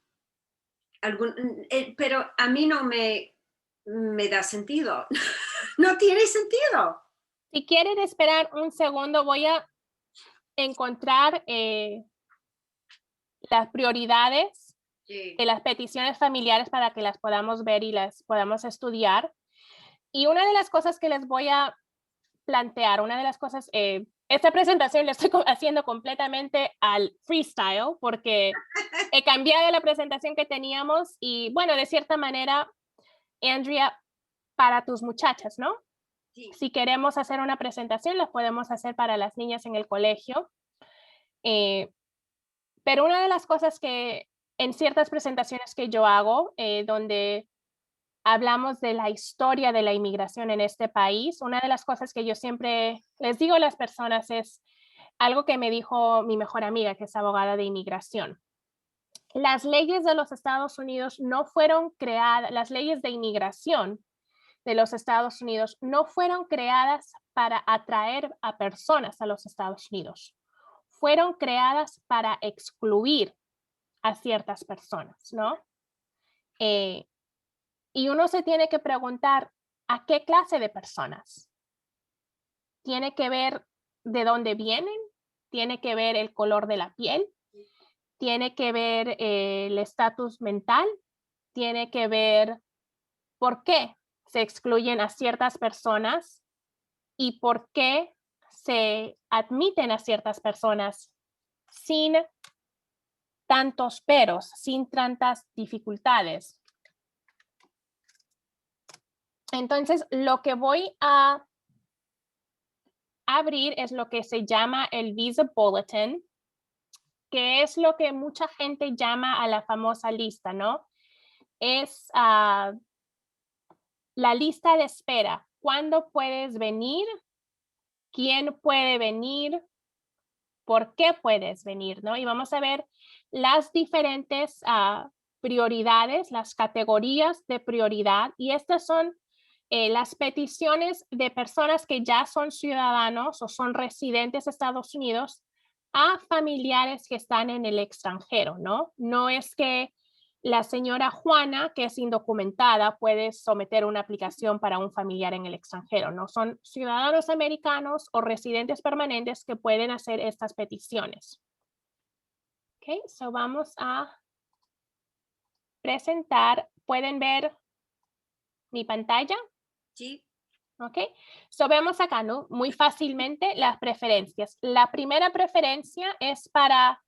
algún, pero a mí no me da sentido. No tiene sentido. Si quieren esperar un segundo, voy a encontrar las prioridades Sí. de las peticiones familiares para que las podamos ver y las podamos estudiar. Y una de las cosas que les voy a plantear, una de las cosas, esta presentación la estoy haciendo completamente al freestyle porque he cambiado la presentación que teníamos y bueno, de cierta manera, Andrea, para tus muchachas, ¿no? Sí. Si queremos hacer una presentación, la podemos hacer para las niñas en el colegio. Pero una de las cosas que en ciertas presentaciones que yo hago, donde hablamos de la historia de la inmigración en este país, una de las cosas que yo siempre les digo a las personas es algo que me dijo mi mejor amiga, que es abogada de inmigración. Las leyes de los Estados Unidos no fueron creadas, las leyes de inmigración de los Estados Unidos no fueron creadas para atraer a personas a los Estados Unidos. Fueron creadas para excluir a ciertas personas, ¿no? Y uno se tiene que preguntar, ¿a qué clase de personas? tiene que ver de dónde vienen, tiene que ver el color de la piel, tiene que ver el estatus mental, tiene que ver por qué se excluyen a ciertas personas y por qué se admiten a ciertas personas sin tantos peros, sin tantas dificultades. Entonces, lo que voy a abrir es lo que se llama el Visa Bulletin, que es lo que mucha gente llama a la famosa lista, ¿no? Es la lista de espera. ¿Cuándo puedes venir? ¿Quién puede venir? ¿Por qué puedes venir? ¿No? Y vamos a ver las diferentes prioridades, las categorías de prioridad. Y estas son las peticiones de personas que ya son ciudadanos o son residentes de Estados Unidos a familiares que están en el extranjero, ¿no? No es que la señora Juana, que es indocumentada, puede someter una aplicación para un familiar en el extranjero, ¿no? Son ciudadanos americanos o residentes permanentes que pueden hacer estas peticiones. Ok, so vamos a presentar. ¿Pueden ver mi pantalla? Sí. Ok, so vemos acá, ¿no? Muy fácilmente las preferencias. La primera preferencia es para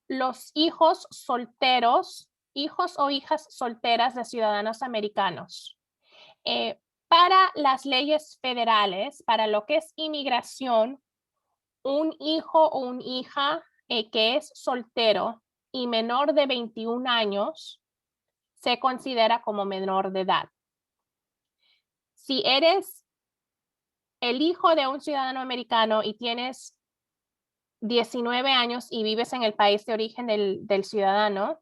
los hijos solteros, hijos o hijas solteras de ciudadanos americanos. Para las leyes federales, para lo que es inmigración, un hijo o una hija que es soltero y menor de 21 años se considera como menor de edad. Si eres el hijo de un ciudadano americano y tienes 19 años y vives en el país de origen del ciudadano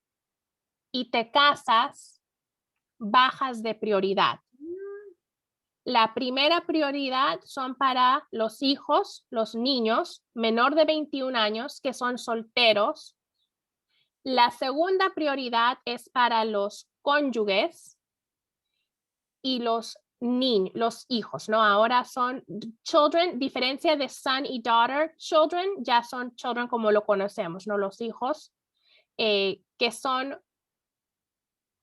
y te casas, bajas de prioridad. La primera prioridad son para los hijos, los niños menor de 21 años que son solteros. La segunda prioridad es para los cónyuges y los niños, los hijos, ¿no? Ahora son children, diferencia de son y daughter. Children ya son children como lo conocemos, ¿no? Los hijos que son,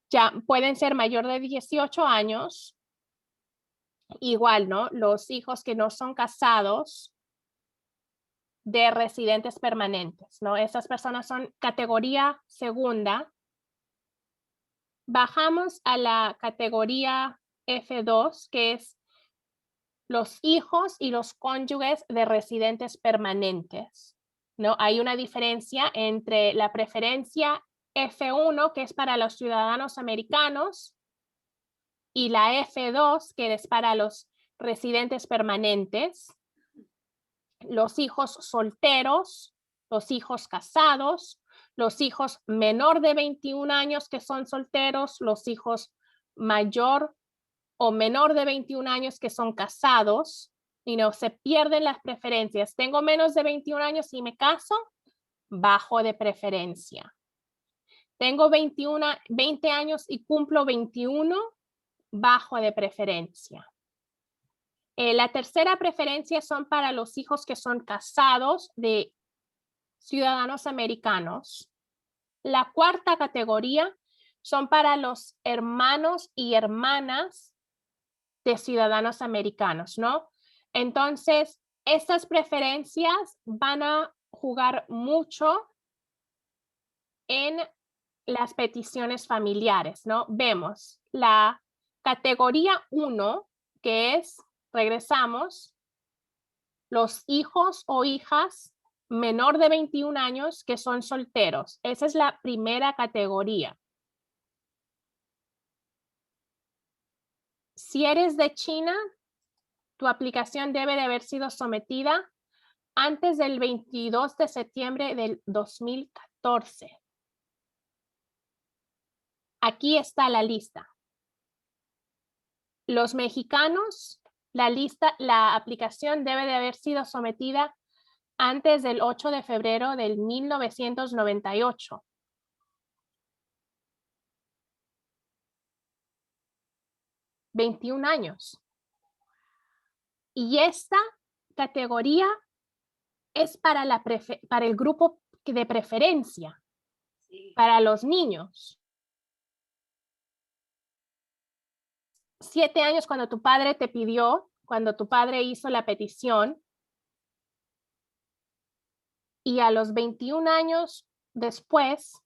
ya pueden ser mayor de 18 años. Igual, ¿no? Los hijos que no son casados de residentes permanentes, ¿no? Esas personas son categoría segunda. Bajamos a la categoría F2, que es los hijos y los cónyuges de residentes permanentes, ¿no? Hay una diferencia entre la preferencia F1, que es para los ciudadanos americanos, y la F2, que es para los residentes permanentes, los hijos solteros, los hijos casados, los hijos menor de 21 años que son solteros, los hijos mayor o menor de 21 años que son casados, y no se pierden las preferencias. Tengo menos de 21 años y me caso, bajo de preferencia. Tengo 20 años y cumplo 21, bajo de preferencia. La tercera preferencia son para los hijos que son casados de ciudadanos americanos. La cuarta categoría son para los hermanos y hermanas de ciudadanos americanos, ¿no? Entonces, estas preferencias van a jugar mucho en las peticiones familiares, ¿no? Vemos la categoría 1, que es, regresamos, los hijos o hijas menor de 21 años que son solteros. Esa es la primera categoría. Si eres de China, tu aplicación debe de haber sido sometida antes del 22 de septiembre del 2014. Aquí está la lista. Los mexicanos, la aplicación debe de haber sido sometida antes del 8 de febrero del 1998. $21 años. Y esta categoría es para, para el grupo de preferencia, Sí. para los niños. 7 años cuando tu padre te pidió, cuando tu padre hizo la petición, y a los 21 años después,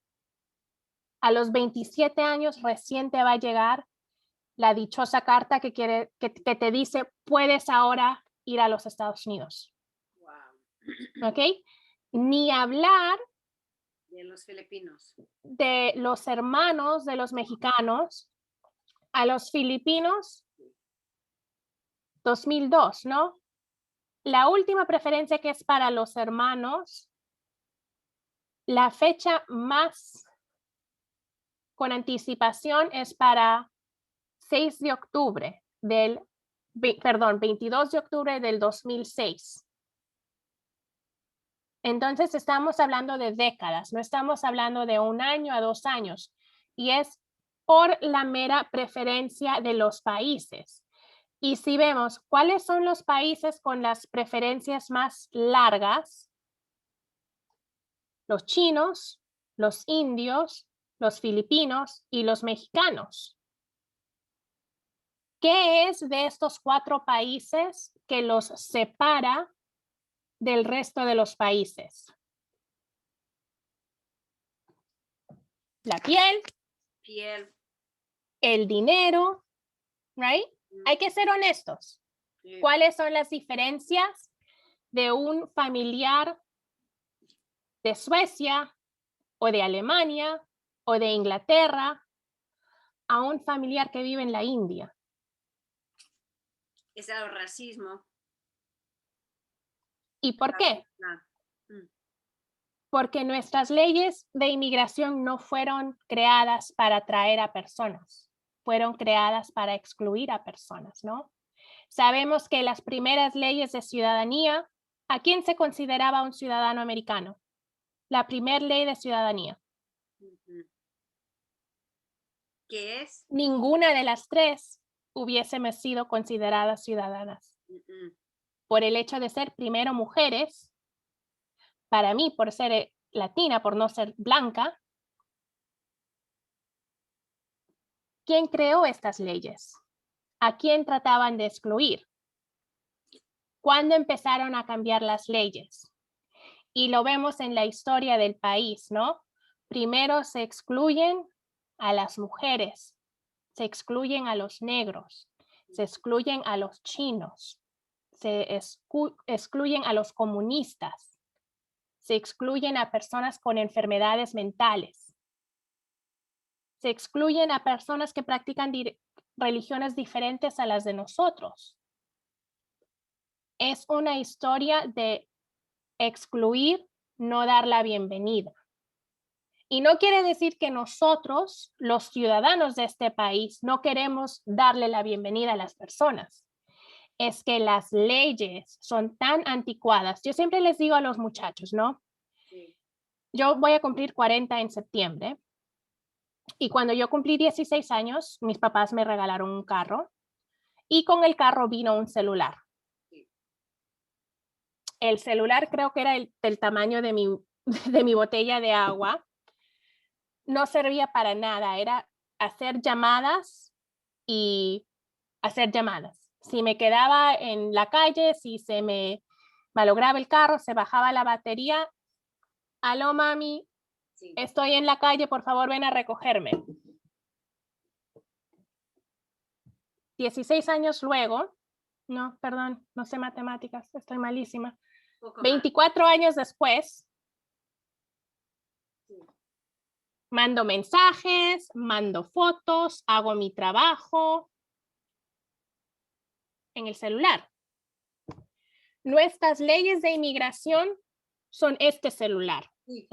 a los 27 años recién te va a llegar la dichosa carta que te dice, puedes ahora ir a los Estados Unidos. Wow. ¿Ok? Ni hablar De los filipinos. de los hermanos de los mexicanos a los filipinos, 2002, ¿no? La última preferencia que es para los hermanos, la fecha más con anticipación es para 6 de octubre del, perdón, 22 de octubre del 2006. Entonces estamos hablando de décadas, no estamos hablando de 1 año a 2 años. Y es por la mera preferencia de los países. Y si vemos cuáles son los países con las preferencias más largas, los chinos, los indios, los filipinos y los mexicanos. ¿Qué es de estos 4 países que los separa del resto de los países? La piel, el dinero, right? Hay que ser honestos. Sí. ¿Cuáles son las diferencias de un familiar de Suecia o de Alemania o de Inglaterra a un familiar que vive en la India? Es el racismo. ¿Y por qué? Porque nuestras leyes de inmigración no fueron creadas para atraer a personas, fueron creadas para excluir a personas, ¿no? Sabemos que las primeras leyes de ciudadanía, ¿a quién se consideraba un ciudadano americano? La primera ley de ciudadanía. ¿Qué es? Ninguna de las 3 hubiésemos sido consideradas ciudadanas. Por el hecho de ser primero mujeres, para mí, por ser latina, por no ser blanca. ¿Quién creó estas leyes? ¿A quién trataban de excluir? ¿Cuándo empezaron a cambiar las leyes? Y lo vemos en la historia del país, ¿no? Primero se excluyen a las mujeres, se excluyen a los negros, se excluyen a los chinos, se excluyen a los comunistas, se excluyen a personas con enfermedades mentales, se excluyen a personas que practican religiones diferentes a las de nosotros. Es una historia de excluir, no dar la bienvenida. Y no quiere decir que nosotros, los ciudadanos de este país, no queremos darle la bienvenida a las personas. Es que las leyes son tan anticuadas. Yo siempre les digo a los muchachos, ¿no? Sí. Yo voy a cumplir 40 en septiembre. Y cuando yo cumplí 16 años, mis papás me regalaron un carro. Y con el carro vino un celular. Sí. El celular creo que era del tamaño de mi botella de agua. No servía para nada. Era hacer llamadas y hacer llamadas. Si me quedaba en la calle, si se me malograba el carro, se bajaba la batería. Aló, mami, Sí. estoy en la calle, por favor, ven a recogerme. 16 años luego, no, perdón, no sé matemáticas, estoy malísima. 24 años después, sí. Mando mensajes, mando fotos, hago mi trabajo en el celular. Nuestras leyes de inmigración son este celular. Sí.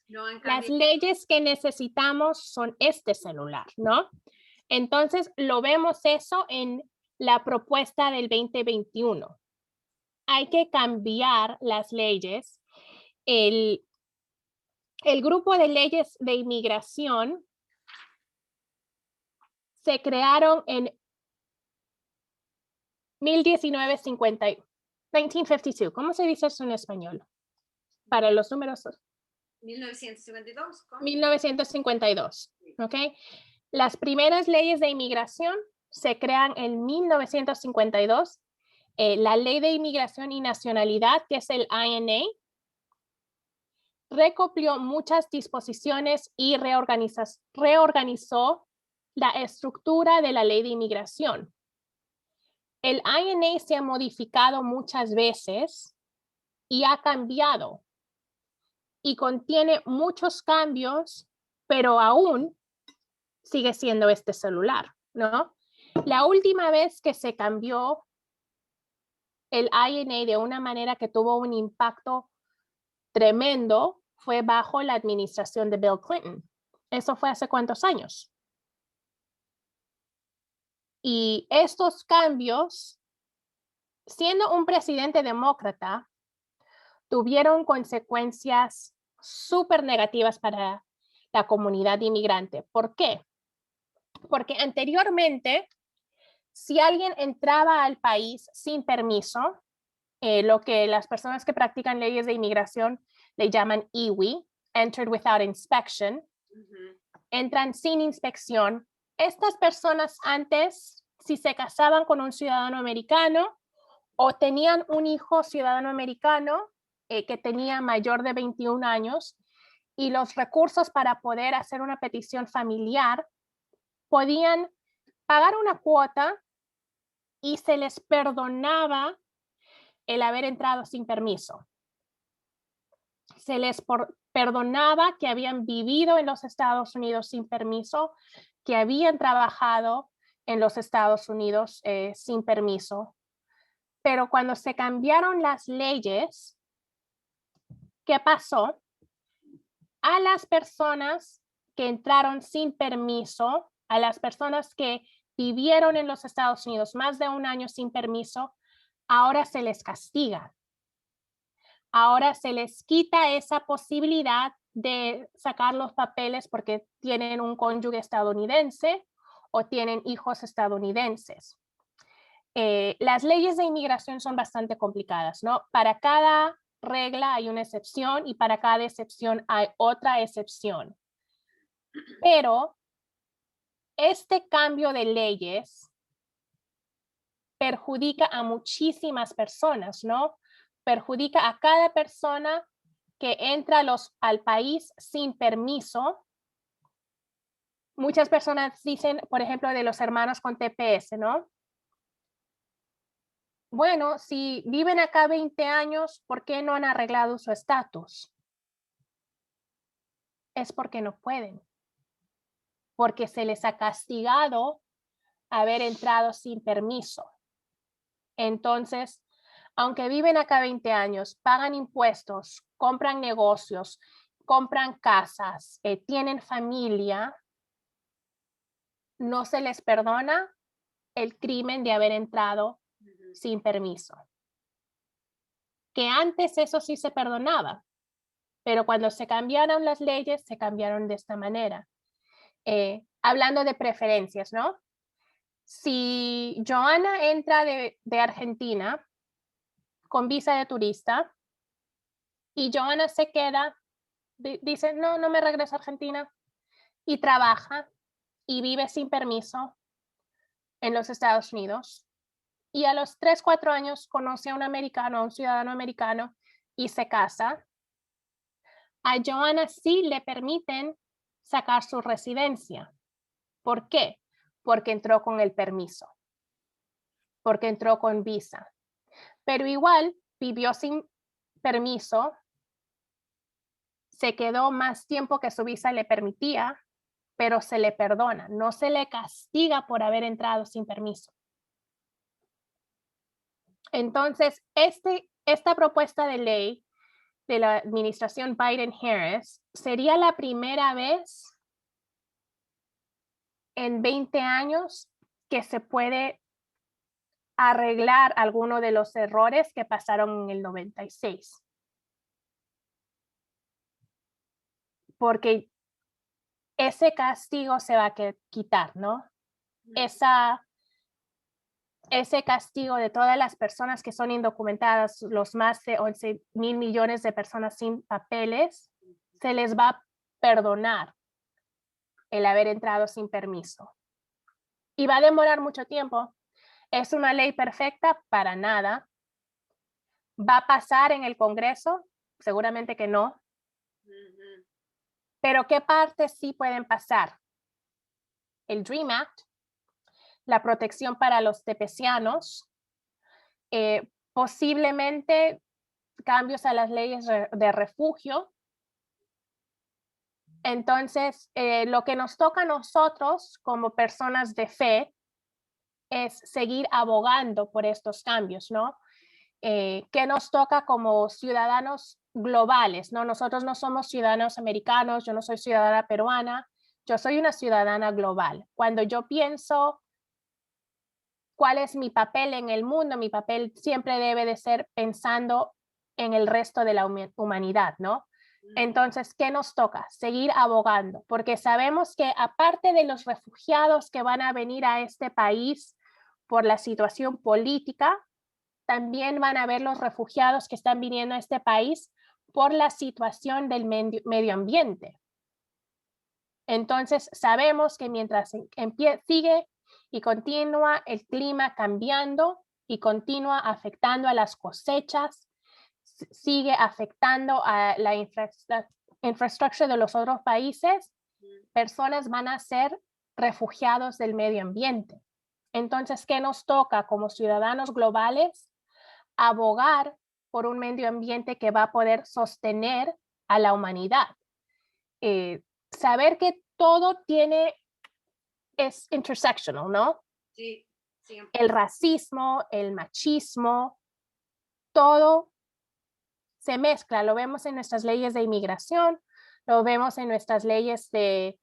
No, Las leyes que necesitamos son este celular, ¿no? Entonces, lo vemos eso en la propuesta del 2021. Hay que cambiar las leyes. El grupo de leyes de inmigración se crearon en 1950. 1952. ¿Cómo se dice eso en español? Para los números. 1952. ¿Cómo? 1952. ¿Ok? Las primeras leyes de inmigración se crean en 1952. La Ley de Inmigración y Nacionalidad, que es el INA, recopió muchas disposiciones y reorganizó la estructura de la Ley de Inmigración. El INA se ha modificado muchas veces y ha cambiado y contiene muchos cambios, pero aún sigue siendo este celular, ¿no? La última vez que se cambió el INA de una manera que tuvo un impacto tremendo fue bajo la administración de Bill Clinton. ¿Eso fue hace cuántos años? Y estos cambios, siendo un presidente demócrata, tuvieron consecuencias súper negativas para la comunidad inmigrante. ¿Por qué? Porque anteriormente, si alguien entraba al país sin permiso, lo que las personas que practican leyes de inmigración le llaman EWI, Entered Without Inspection, entran sin inspección. Estas personas antes, si se casaban con un ciudadano americano o tenían un hijo ciudadano americano que tenía mayor de 21 años y los recursos para poder hacer una petición familiar, podían pagar una cuota y se les perdonaba el haber entrado sin permiso. Se les perdonaba que habían vivido en los Estados Unidos sin permiso, que habían trabajado en los Estados Unidos sin permiso. Pero cuando se cambiaron las leyes, ¿qué pasó? A las personas que entraron sin permiso, a las personas que vivieron en los Estados Unidos más de un año sin permiso, ahora se les castiga. Ahora se les quita esa posibilidad de sacar los papeles porque tienen un cónyuge estadounidense o tienen hijos estadounidenses. Las leyes de inmigración son bastante complicadas, ¿no? Para cada regla hay una excepción y para cada excepción hay otra excepción. Pero este cambio de leyes perjudica a muchísimas personas, ¿no? Perjudica a cada persona que entra al país sin permiso. Muchas personas dicen, por ejemplo, de los hermanos con TPS, ¿no? Bueno, si viven acá 20 años, ¿por qué no han arreglado su estatus? Es porque no pueden. Porque se les ha castigado haber entrado sin permiso. Entonces, aunque viven acá 20 años, pagan impuestos, compran negocios, compran casas, tienen familia, no se les perdona el crimen de haber entrado sin permiso. Que antes eso sí se perdonaba, pero cuando se cambiaron las leyes, se cambiaron de esta manera. Hablando de preferencias, ¿no? Si Joana entra de Argentina con visa de turista y Joana se queda, dice, no, no me regreso a Argentina, y trabaja y vive sin permiso en los Estados Unidos, y a los 3, 4 años conoce a un americano, a un ciudadano americano, y se casa, a Joana sí le permiten sacar su residencia. ¿Por qué? Porque entró con el permiso, porque entró con visa. Pero igual vivió sin permiso, se quedó más tiempo que su visa le permitía, pero se le perdona, no se le castiga por haber entrado sin permiso. Entonces, esta propuesta de ley de la administración Biden-Harris sería la primera vez en 20 años que se puede arreglar alguno de los errores que pasaron en el 96. Porque ese castigo se va a quitar, ¿no? Esa ese castigo de todas las personas que son indocumentadas, los más de 11,000 millones de personas sin papeles, se les va a perdonar el haber entrado sin permiso. Y va a demorar mucho tiempo. ¿Es una ley perfecta? Para nada. ¿Va a pasar en el Congreso? Seguramente que no. Pero ¿qué partes sí pueden pasar? El DREAM Act, la protección para los tepecianos, posiblemente cambios a las leyes de refugio. Entonces, lo que nos toca a nosotros como personas de fe es seguir abogando por estos cambios, ¿no? ¿Qué nos toca como ciudadanos globales, ¿no? Nosotros no somos ciudadanos americanos, yo no soy ciudadana peruana, yo soy una ciudadana global. Cuando yo pienso cuál es mi papel en el mundo, mi papel siempre debe de ser pensando en el resto de la humanidad, ¿no? Entonces, ¿qué nos toca? Seguir abogando, porque sabemos que aparte de los refugiados que van a venir a este país por la situación política, también van a haber los refugiados que están viniendo a este país por la situación del medio ambiente. Entonces, sabemos que mientras sigue y continúa el clima cambiando y continúa afectando a las cosechas, sigue afectando a la infraestructura de los otros países, personas van a ser refugiados del medio ambiente. Entonces, ¿qué nos toca como ciudadanos globales? Abogar por un medio ambiente que va a poder sostener a la humanidad. Saber que todo es intersectional, ¿no? Sí, sí. El racismo, el machismo, todo se mezcla. Lo vemos en nuestras leyes de inmigración, lo vemos en nuestras leyes de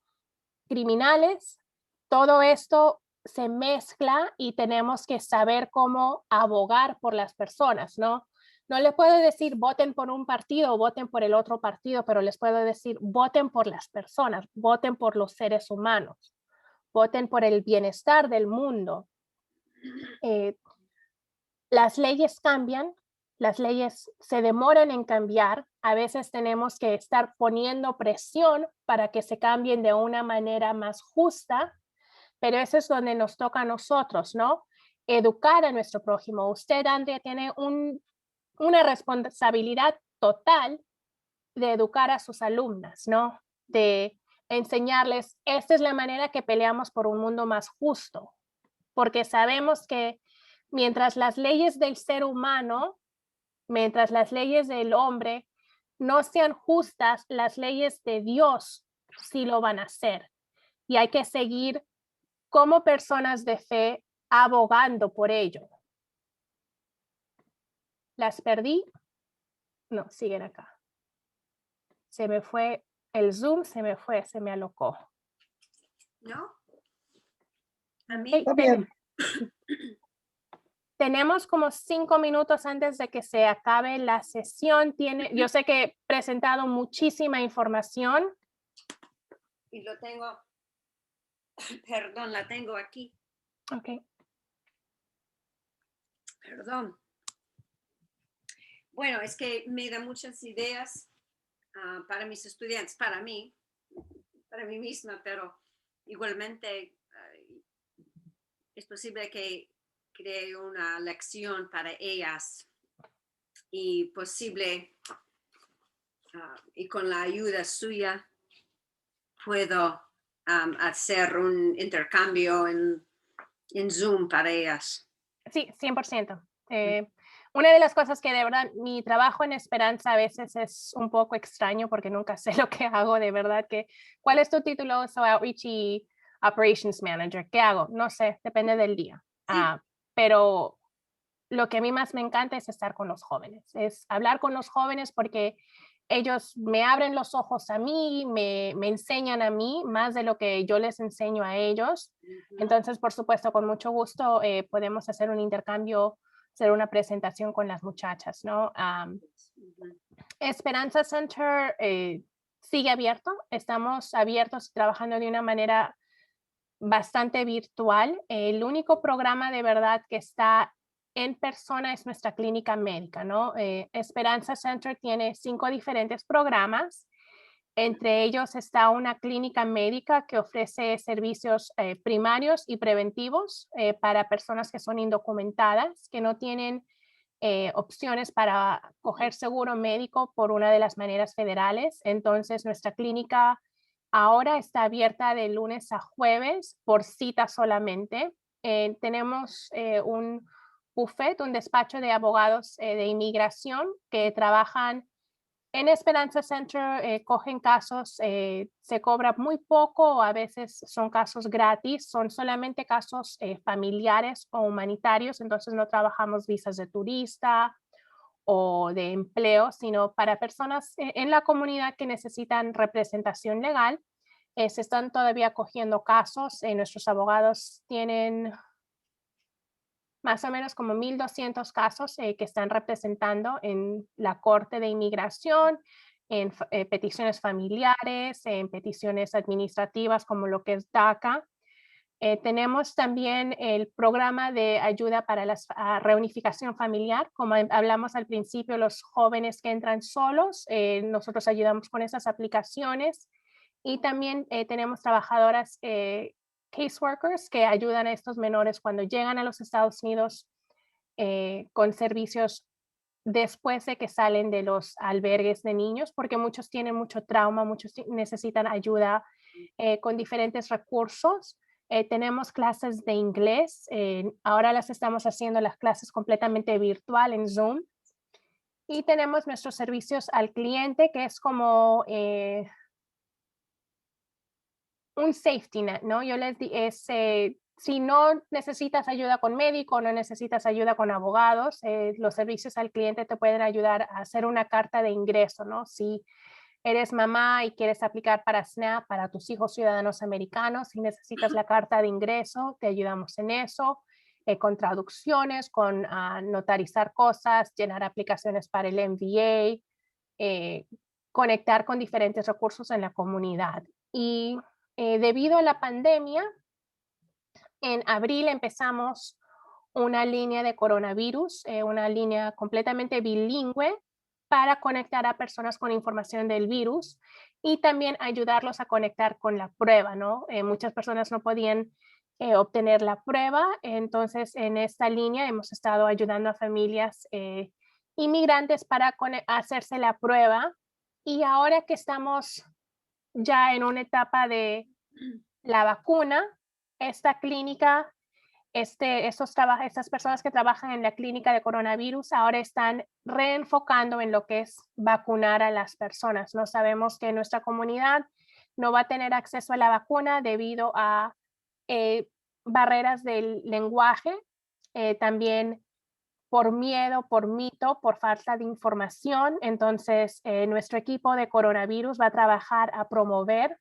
criminales. Todo esto se mezcla y tenemos que saber cómo abogar por las personas, ¿no? No les puedo decir voten por un partido o voten por el otro partido, pero les puedo decir voten por las personas, voten por los seres humanos, voten por el bienestar del mundo. Las leyes cambian, las leyes se demoran en cambiar, a veces tenemos que estar poniendo presión para que se cambien de una manera más justa, pero eso es donde nos toca a nosotros, ¿no? Educar a nuestro prójimo. Usted, Andrea, tiene una responsabilidad total de educar a sus alumnas, ¿no? De enseñarles, esta es la manera que peleamos por un mundo más justo, porque sabemos que mientras las leyes del ser humano, mientras las leyes del hombre no sean justas, las leyes de Dios sí lo van a hacer. Y hay que seguir como personas de fe abogando por ello. ¿Las perdí? No, siguen acá. Se me fue el Zoom, se me alocó. ¿No? A mí. Hey, tenemos como 5 minutos antes de que se acabe la sesión. Yo sé que he presentado muchísima información. Y lo tengo, perdón, la tengo aquí. Ok. Perdón. Bueno, es que me da muchas ideas para mis estudiantes, para mí misma, pero igualmente es posible que cree una lección para ellas y posible, y con la ayuda suya, puedo hacer un intercambio en Zoom para ellas. Sí, 100%. Una de las cosas que de verdad, mi trabajo en Esperanza a veces es un poco extraño porque nunca sé lo que hago, de verdad que, ¿cuál es tu título? So Outreach y Operations Manager. ¿Qué hago? No sé, depende del día. Sí. Pero lo que a mí más me encanta es estar con los jóvenes, es hablar con los jóvenes porque ellos me abren los ojos a mí, me enseñan a mí más de lo que yo les enseño a ellos. Entonces, por supuesto, con mucho gusto podemos hacer un intercambio, hacer una presentación con las muchachas, ¿no? Esperanza Center sigue abierto, estamos abiertos trabajando de una manera bastante virtual. El único programa de verdad que está en persona es nuestra clínica médica, ¿no? Esperanza Center tiene 5 diferentes programas. Entre ellos está una clínica médica que ofrece servicios primarios y preventivos para personas que son indocumentadas, que no tienen opciones para coger seguro médico por una de las maneras federales. Entonces, nuestra clínica ahora está abierta de lunes a jueves por cita solamente. Tenemos un buffet, un despacho de abogados de inmigración que trabajan en Esperanza Center, cogen casos, se cobra muy poco, o a veces son casos gratis, son solamente casos familiares o humanitarios, entonces no trabajamos visas de turista o de empleo, sino para personas en la comunidad que necesitan representación legal. Se están todavía cogiendo casos, nuestros abogados tienen más o menos como 1,200 casos que están representando en la Corte de Inmigración, en peticiones familiares, en peticiones administrativas como lo que es DACA. Tenemos también el programa de ayuda para la reunificación familiar. Como hablamos al principio, los jóvenes que entran solos, nosotros ayudamos con esas aplicaciones. Y también tenemos trabajadoras caseworkers que ayudan a estos menores cuando llegan a los Estados Unidos con servicios después de que salen de los albergues de niños, porque muchos tienen mucho trauma, muchos necesitan ayuda con diferentes recursos. Tenemos clases de inglés, ahora las estamos haciendo las clases completamente virtual en Zoom. Y tenemos nuestros servicios al cliente, que es como un safety net, ¿no? Yo les digo, si no necesitas ayuda con médico, no necesitas ayuda con abogados, los servicios al cliente te pueden ayudar a hacer una carta de ingreso, ¿no? Si eres mamá y quieres aplicar para SNAP para tus hijos ciudadanos americanos, si necesitas la carta de ingreso, te ayudamos en eso, con traducciones, con notarizar cosas, llenar aplicaciones para el MVA, conectar con diferentes recursos en la comunidad. Y debido a la pandemia, en abril empezamos una línea de coronavirus, una línea completamente bilingüe para conectar a personas con información del virus y también ayudarlos a conectar con la prueba, ¿no? Muchas personas no podían obtener la prueba, entonces en esta línea hemos estado ayudando a familias inmigrantes para hacerse la prueba, y ahora que estamos ya en una etapa de la vacuna, esta clínica, estas personas que trabajan en la clínica de coronavirus ahora están reenfocando en lo que es vacunar a las personas. No sabemos que nuestra comunidad no va a tener acceso a la vacuna debido a barreras del lenguaje, también por miedo, por mito, por falta de información. Entonces, nuestro equipo de coronavirus va a trabajar a promover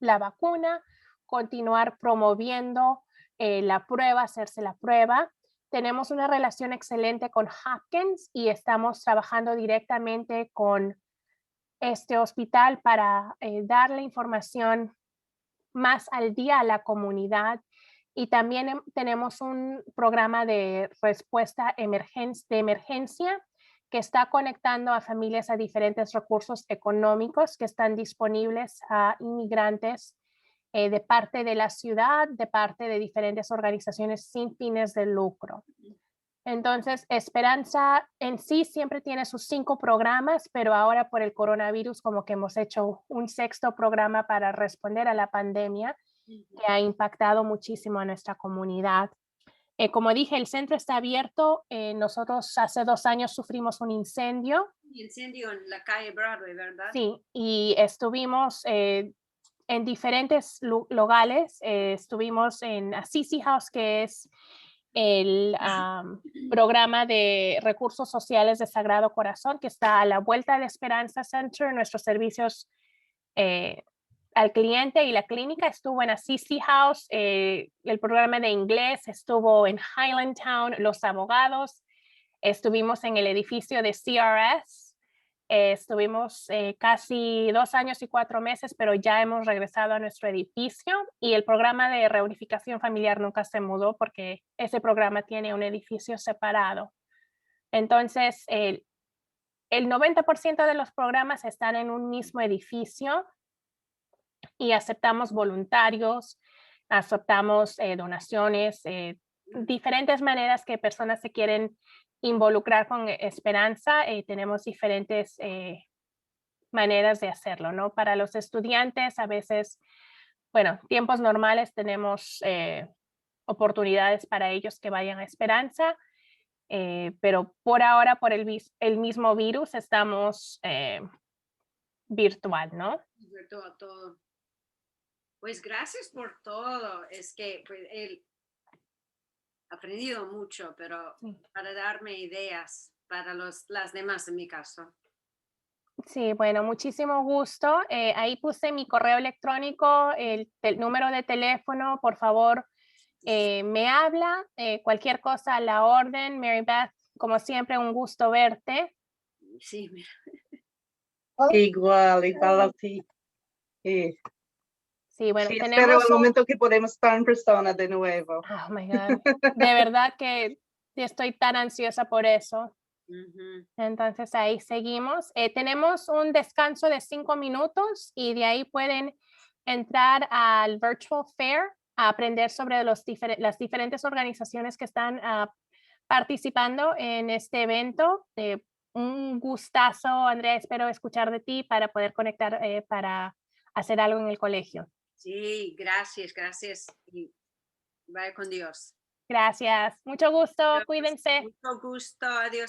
la vacuna, continuar promoviendo la prueba, hacerse la prueba. Tenemos una relación excelente con Hopkins y estamos trabajando directamente con este hospital para darle información más al día a la comunidad. Y también tenemos un programa de respuesta de emergencia que está conectando a familias a diferentes recursos económicos que están disponibles a inmigrantes de parte de la ciudad, de parte de diferentes organizaciones sin fines de lucro. Entonces, Esperanza en sí siempre tiene sus 5 programas, pero ahora por el coronavirus como que hemos hecho un 6º programa para responder a la pandemia que ha impactado muchísimo a nuestra comunidad. Como dije, el centro está abierto. Nosotros hace 2 años sufrimos un incendio. Incendio en la calle Broadway, ¿verdad? Sí, y estuvimos en diferentes lugares. Estuvimos en Assisi House, que es el programa de recursos sociales de Sagrado Corazón, que está a la vuelta de Esperanza Center. Nuestros servicios al cliente y la clínica estuvo en Assisi House, el programa de inglés estuvo en Highland Town, los abogados, estuvimos en el edificio de CRS, Estuvimos casi 2 años y 4 meses, pero ya hemos regresado a nuestro edificio y el programa de reunificación familiar nunca se mudó porque ese programa tiene un edificio separado. Entonces, el 90% de los programas están en un mismo edificio y aceptamos voluntarios, aceptamos donaciones, diferentes maneras que personas se quieren involucrar con Esperanza. Tenemos diferentes maneras de hacerlo, ¿no? Para los estudiantes, a veces, bueno, tiempos normales tenemos oportunidades para ellos que vayan a Esperanza, pero por ahora, por el mismo virus, estamos virtual, ¿no? Todo. Pues gracias por todo. Es que pues, he aprendido mucho, pero para darme ideas para las demás en mi caso. Sí, bueno, muchísimo gusto. Ahí puse mi correo electrónico, el número de teléfono, por favor, me habla, cualquier cosa a la orden. Mary Beth, como siempre, un gusto verte. Sí, mira. Igual a ti. Sí, bueno, Sí, tenemos espero el momento que podemos estar en persona de nuevo. Oh, my God. De verdad que estoy tan ansiosa por eso. Entonces ahí seguimos. Tenemos un descanso de 5 minutos y de ahí pueden entrar al Virtual Fair a aprender sobre las diferentes organizaciones que están participando en este evento. Un gustazo, Andrea, espero escuchar de ti para poder conectar para hacer algo en el colegio. Sí, gracias. Y vaya con Dios. Gracias. Mucho gusto. Cuídense. Mucho gusto. Adiós.